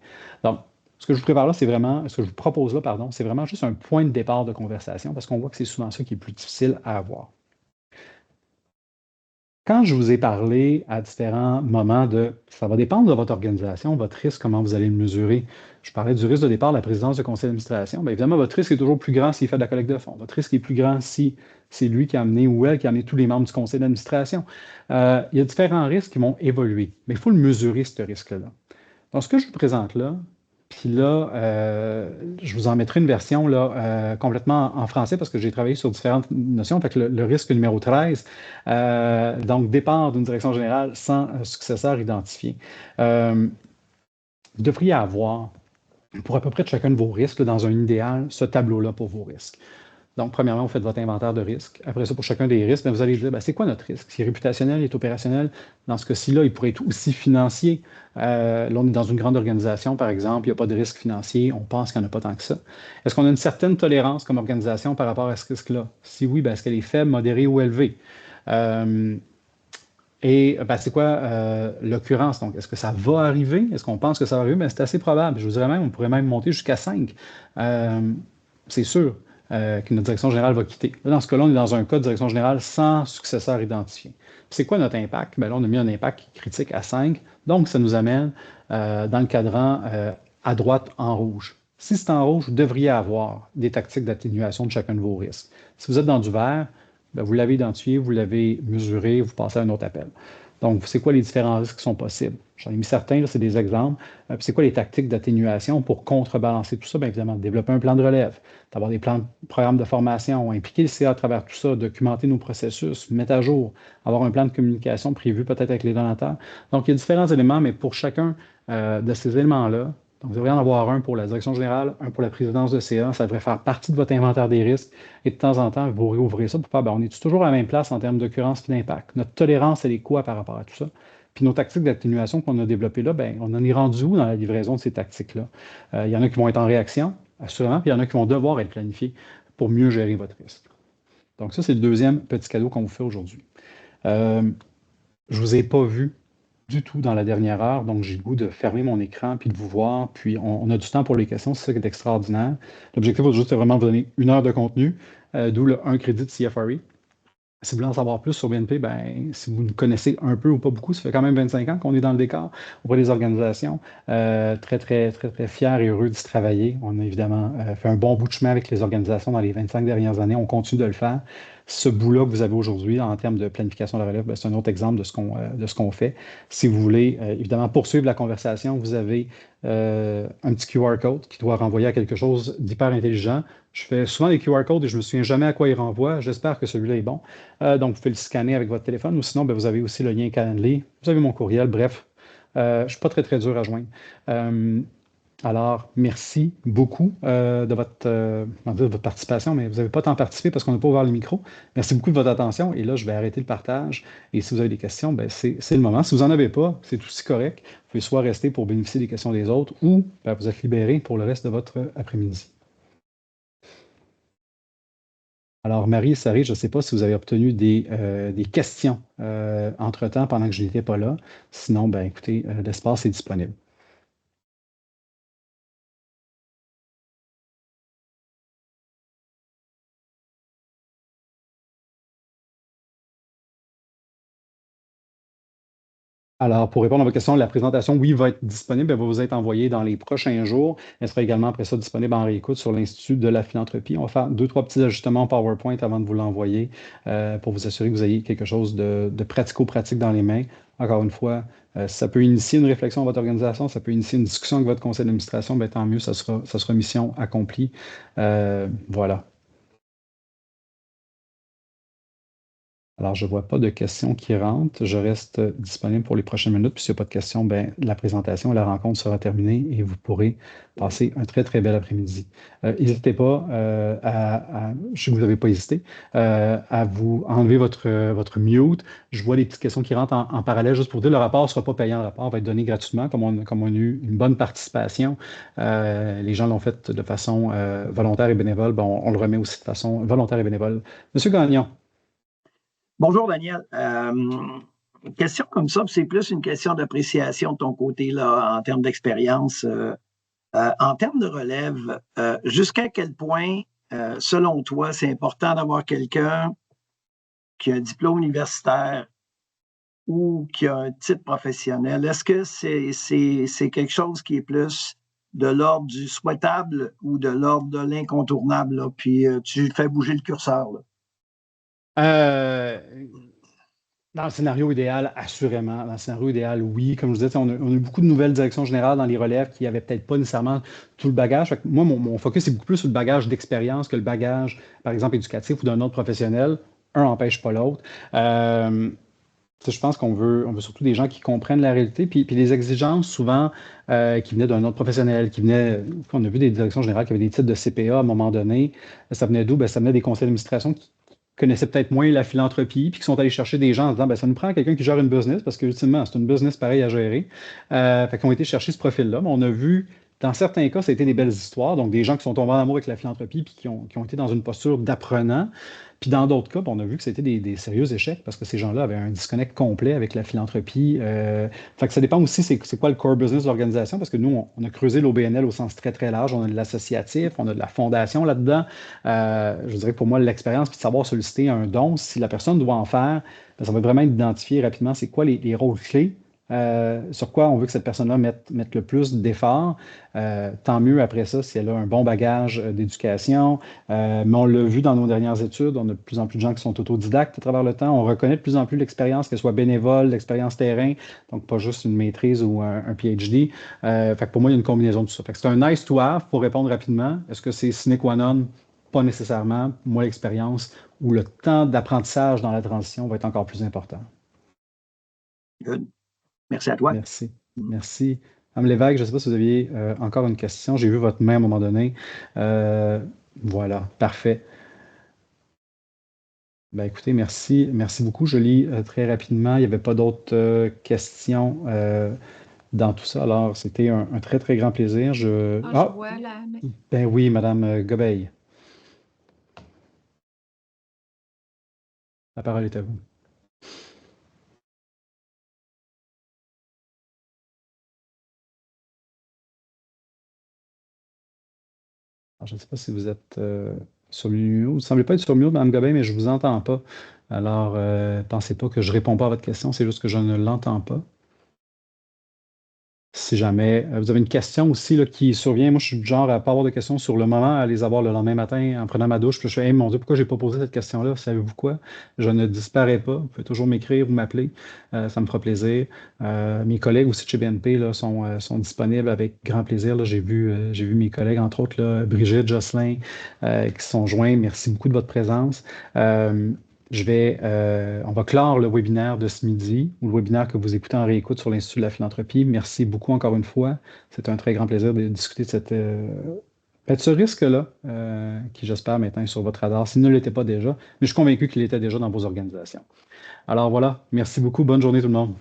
A: Donc, ce que je vous prépare là, ce que je vous propose là, pardon, c'est vraiment juste un point de départ de conversation parce qu'on voit que c'est souvent ça qui est plus difficile à avoir. Quand je vous ai parlé à différents moments ça va dépendre de votre organisation, votre risque, comment vous allez le mesurer. Je parlais du risque de départ de la présidence du conseil d'administration. Évidemment, votre risque est toujours plus grand s'il fait de la collecte de fonds. Votre risque est plus grand si c'est lui qui a amené ou elle qui a amené tous les membres du conseil d'administration. Il y a différents risques qui vont évoluer, mais il faut le mesurer, ce risque-là. Donc, ce que je vous présente là, puis là, je vous en mettrai une version là, complètement en français parce que j'ai travaillé sur différentes notions. Fait que le risque numéro 13, donc départ d'une direction générale sans successeur identifié. Vous devriez avoir, pour à peu près de chacun de vos risques, là, dans un idéal, ce tableau-là pour vos risques. Donc, premièrement, vous faites votre inventaire de risques. Après ça, pour chacun des risques, vous allez dire, c'est quoi notre risque? C'est réputationnel, il est opérationnel. Dans ce cas-ci-là, il pourrait être aussi financier. Là, on est dans une grande organisation, par exemple, il n'y a pas de risque financier, on pense qu'il n'y en a pas tant que ça. Est-ce qu'on a une certaine tolérance comme organisation par rapport à ce risque-là? Si oui, est-ce qu'elle est faible, modérée ou élevée? C'est quoi l'occurrence? Donc, est-ce que ça va arriver? Est-ce qu'on pense que ça va arriver? C'est assez probable. Je vous dirais même, on pourrait même monter jusqu'à 5. C'est sûr que notre direction générale va quitter. Là, dans ce cas-là, on est dans un cas de direction générale sans successeur identifié. C'est quoi notre impact? Là, on a mis un impact critique à 5. Donc, ça nous amène dans le cadran à droite en rouge. Si c'est en rouge, vous devriez avoir des tactiques d'atténuation de chacun de vos risques. Si vous êtes dans du vert, vous l'avez identifié, vous l'avez mesuré, vous passez à un autre appel. Donc, c'est quoi les différents risques qui sont possibles? J'en ai mis certains, là, c'est des exemples. C'est quoi les tactiques d'atténuation pour contrebalancer tout ça? Bien évidemment, développer un plan de relève, d'avoir des programmes de formation, impliquer le CA à travers tout ça, documenter nos processus, mettre à jour, avoir un plan de communication prévu peut-être avec les donateurs. Donc, il y a différents éléments, mais pour chacun de ces éléments-là, donc, vous devriez en avoir un pour la direction générale, un pour la présidence de CA. Ça devrait faire partie de votre inventaire des risques. Et de temps en temps, vous réouvrez ça pour faire, on est toujours à la même place en termes d'occurrence et d'impact. Notre tolérance, elle est quoi par rapport à tout ça? Puis nos tactiques d'atténuation qu'on a développées là, on en est rendu où dans la livraison de ces tactiques-là? Il y en a qui vont être en réaction, assurément, puis il y en a qui vont devoir être planifiées pour mieux gérer votre risque. Donc, ça, c'est le deuxième petit cadeau qu'on vous fait aujourd'hui. Je ne vous ai pas vu du tout dans la dernière heure, donc j'ai le goût de fermer mon écran puis de vous voir, puis on a du temps pour les questions, c'est ça qui est extraordinaire. L'objectif aujourd'hui, c'est vraiment de vous donner 1 heure de contenu, d'où le 1 crédit de CFRE. Si vous voulez en savoir plus sur BNP, si vous nous connaissez un peu ou pas beaucoup, ça fait quand même 25 ans qu'on est dans le décor auprès des organisations. Très, très, très, très fiers et heureux d'y travailler. On a évidemment fait un bon bout de chemin avec les organisations dans les 25 dernières années. On continue de le faire. ce bout-là que vous avez aujourd'hui en termes de planification de la relève, ben, c'est un autre exemple de ce qu'on fait. Si vous voulez évidemment poursuivre la conversation, vous avez un petit QR code qui doit renvoyer à quelque chose d'hyper intelligent. Je fais souvent des QR codes et je ne me souviens jamais à quoi il renvoie. J'espère que celui-là est bon. Donc, vous pouvez le scanner avec votre téléphone ou sinon, ben, vous avez aussi le lien Calendly. Vous avez mon courriel. Bref, je ne suis pas très, très dur à joindre. Euh, alors, merci beaucoup de votre participation, mais vous n'avez pas tant participé parce qu'on n'a pas ouvert le micro. Merci beaucoup de votre attention. Et là, je vais arrêter le partage. Et si vous avez des questions, ben, c'est le moment. Si vous n'en avez pas, c'est aussi correct. Vous pouvez soit rester pour bénéficier des questions des autres ou ben, vous êtes libéré pour le reste de votre après-midi. Alors, Marie et Sarah, je ne sais pas si vous avez obtenu des questions entre-temps pendant que je n'étais pas là. Sinon, ben, écoutez, l'espace est disponible. Alors, pour répondre à votre question, la présentation, oui, va être disponible. Elle va vous être envoyée dans les prochains jours. Elle sera également après ça disponible en réécoute sur l'Institut de la philanthropie. On va faire deux, trois petits ajustements en PowerPoint avant de vous l'envoyer pour vous assurer que vous ayez quelque chose de pratico-pratique dans les mains. Encore une fois, ça peut initier une réflexion à votre organisation, ça peut initier une discussion avec votre conseil d'administration, bien, tant mieux, ça sera mission accomplie. Voilà. Alors, je ne vois pas de questions qui rentrent. Je reste disponible pour les prochaines minutes. Puis s'il n'y a pas de questions, ben, la présentation et la rencontre sera terminée et vous pourrez passer un très, très bel après-midi. N'hésitez pas je sais que vous n'avez pas hésité, à vous enlever votre mute. Je vois les petites questions qui rentrent en parallèle, juste pour dire, le rapport ne sera pas payant. Le rapport va être donné gratuitement, comme on a eu une bonne participation. Les gens l'ont fait de façon volontaire et bénévole. Bon, on le remet aussi de façon volontaire et bénévole. Monsieur Gagnon.
B: Bonjour Daniel. Question comme ça, c'est plus une question d'appréciation de ton côté là, en termes d'expérience. En termes de relève, jusqu'à quel point, selon toi, c'est important d'avoir quelqu'un qui a un diplôme universitaire ou qui a un titre professionnel? Est-ce que c'est quelque chose qui est plus de l'ordre du souhaitable ou de l'ordre de l'incontournable, là? Puis tu fais bouger le curseur, là.
A: Dans le scénario idéal, assurément. Dans le scénario idéal, oui. Comme je disais, on a eu beaucoup de nouvelles directions générales dans les relèves qui n'avaient peut-être pas nécessairement tout le bagage. Fait que moi, mon focus est beaucoup plus sur le bagage d'expérience que le bagage, par exemple, éducatif ou d'un autre professionnel. Un n'empêche pas l'autre. Je pense on veut surtout des gens qui comprennent la réalité. Puis les exigences, souvent, qui venaient d'un autre professionnel, on a vu des directions générales qui avaient des titres de CPA à un moment donné. Ça venait d'où? Ben, ça venait des conseils d'administration qui connaissaient peut-être moins la philanthropie, puis qui sont allés chercher des gens en disant, ben, ça nous prend quelqu'un qui gère une business, parce que ultimement, c'est une business pareille à gérer. Fait qu'on a été chercher ce profil-là, mais on a vu, dans certains cas, ça a été des belles histoires, donc des gens qui sont tombés en amour avec la philanthropie, puis qui ont été dans une posture d'apprenant. Puis dans d'autres cas, on a vu que c'était des sérieux échecs parce que ces gens-là avaient un disconnect complet avec la philanthropie. Fait que ça dépend aussi, c'est quoi le core business de l'organisation, parce que nous, on a creusé l'OBNL au sens très, très large. On a de l'associatif, on a de la fondation là-dedans. Je dirais que pour moi, l'expérience, puis de savoir solliciter un don, si la personne doit en faire, ben, ça va vraiment identifier rapidement c'est quoi les rôles clés. Sur quoi on veut que cette personne-là mette le plus d'efforts. Tant mieux après ça si elle a un bon bagage d'éducation. Mais on l'a vu dans nos dernières études, on a de plus en plus de gens qui sont autodidactes à travers le temps. On reconnaît de plus en plus l'expérience, qu'elle soit bénévole, l'expérience terrain, donc pas juste une maîtrise ou un PhD. Fait que pour moi, il y a une combinaison de tout ça. Fait que c'est un nice to have pour répondre rapidement. Est-ce que c'est sine qua non? Pas nécessairement. Moi, l'expérience ou le temps d'apprentissage dans la transition va être encore plus important.
B: Good. Merci à toi.
A: Merci. Merci. Mme Lévesque, je ne sais pas si vous aviez encore une question. J'ai vu votre main à un moment donné. Voilà, parfait. Ben, écoutez, merci. Merci beaucoup. Je lis très rapidement. Il n'y avait pas d'autres questions dans tout ça. Alors, c'était un très, très grand plaisir.
C: Je vois la...
A: Ben oui, Mme Gobeil. La parole est à vous. Alors, je ne sais pas si vous êtes sur mute. Vous ne semblez pas être sur mute, Mme Gobeil, mais je ne vous entends pas. Alors, pensez pas que je ne réponds pas à votre question, c'est juste que je ne l'entends pas. si jamais vous avez une question aussi là, qui survient, moi je suis du genre à pas avoir de questions sur le moment, à les avoir le lendemain matin en prenant ma douche. Puis je fais, hey, mon Dieu, pourquoi j'ai pas posé cette question-là? Savez-vous quoi? Je ne disparais pas. Vous pouvez toujours m'écrire ou m'appeler. Ça me fera plaisir. Mes collègues aussi de chez BNP là, sont disponibles avec grand plaisir. Là. J'ai vu mes collègues, entre autres, là, Brigitte, Jocelyn, qui se sont joints. Merci beaucoup de votre présence. Euh, on va clore le webinaire de ce midi, ou le webinaire que vous écoutez en réécoute sur l'Institut de la philanthropie. Merci beaucoup encore une fois. C'est un très grand plaisir de discuter de ce risque-là, qui j'espère maintenant est sur votre radar, s'il ne l'était pas déjà, mais je suis convaincu qu'il était déjà dans vos organisations. Alors voilà, merci beaucoup. Bonne journée tout le monde.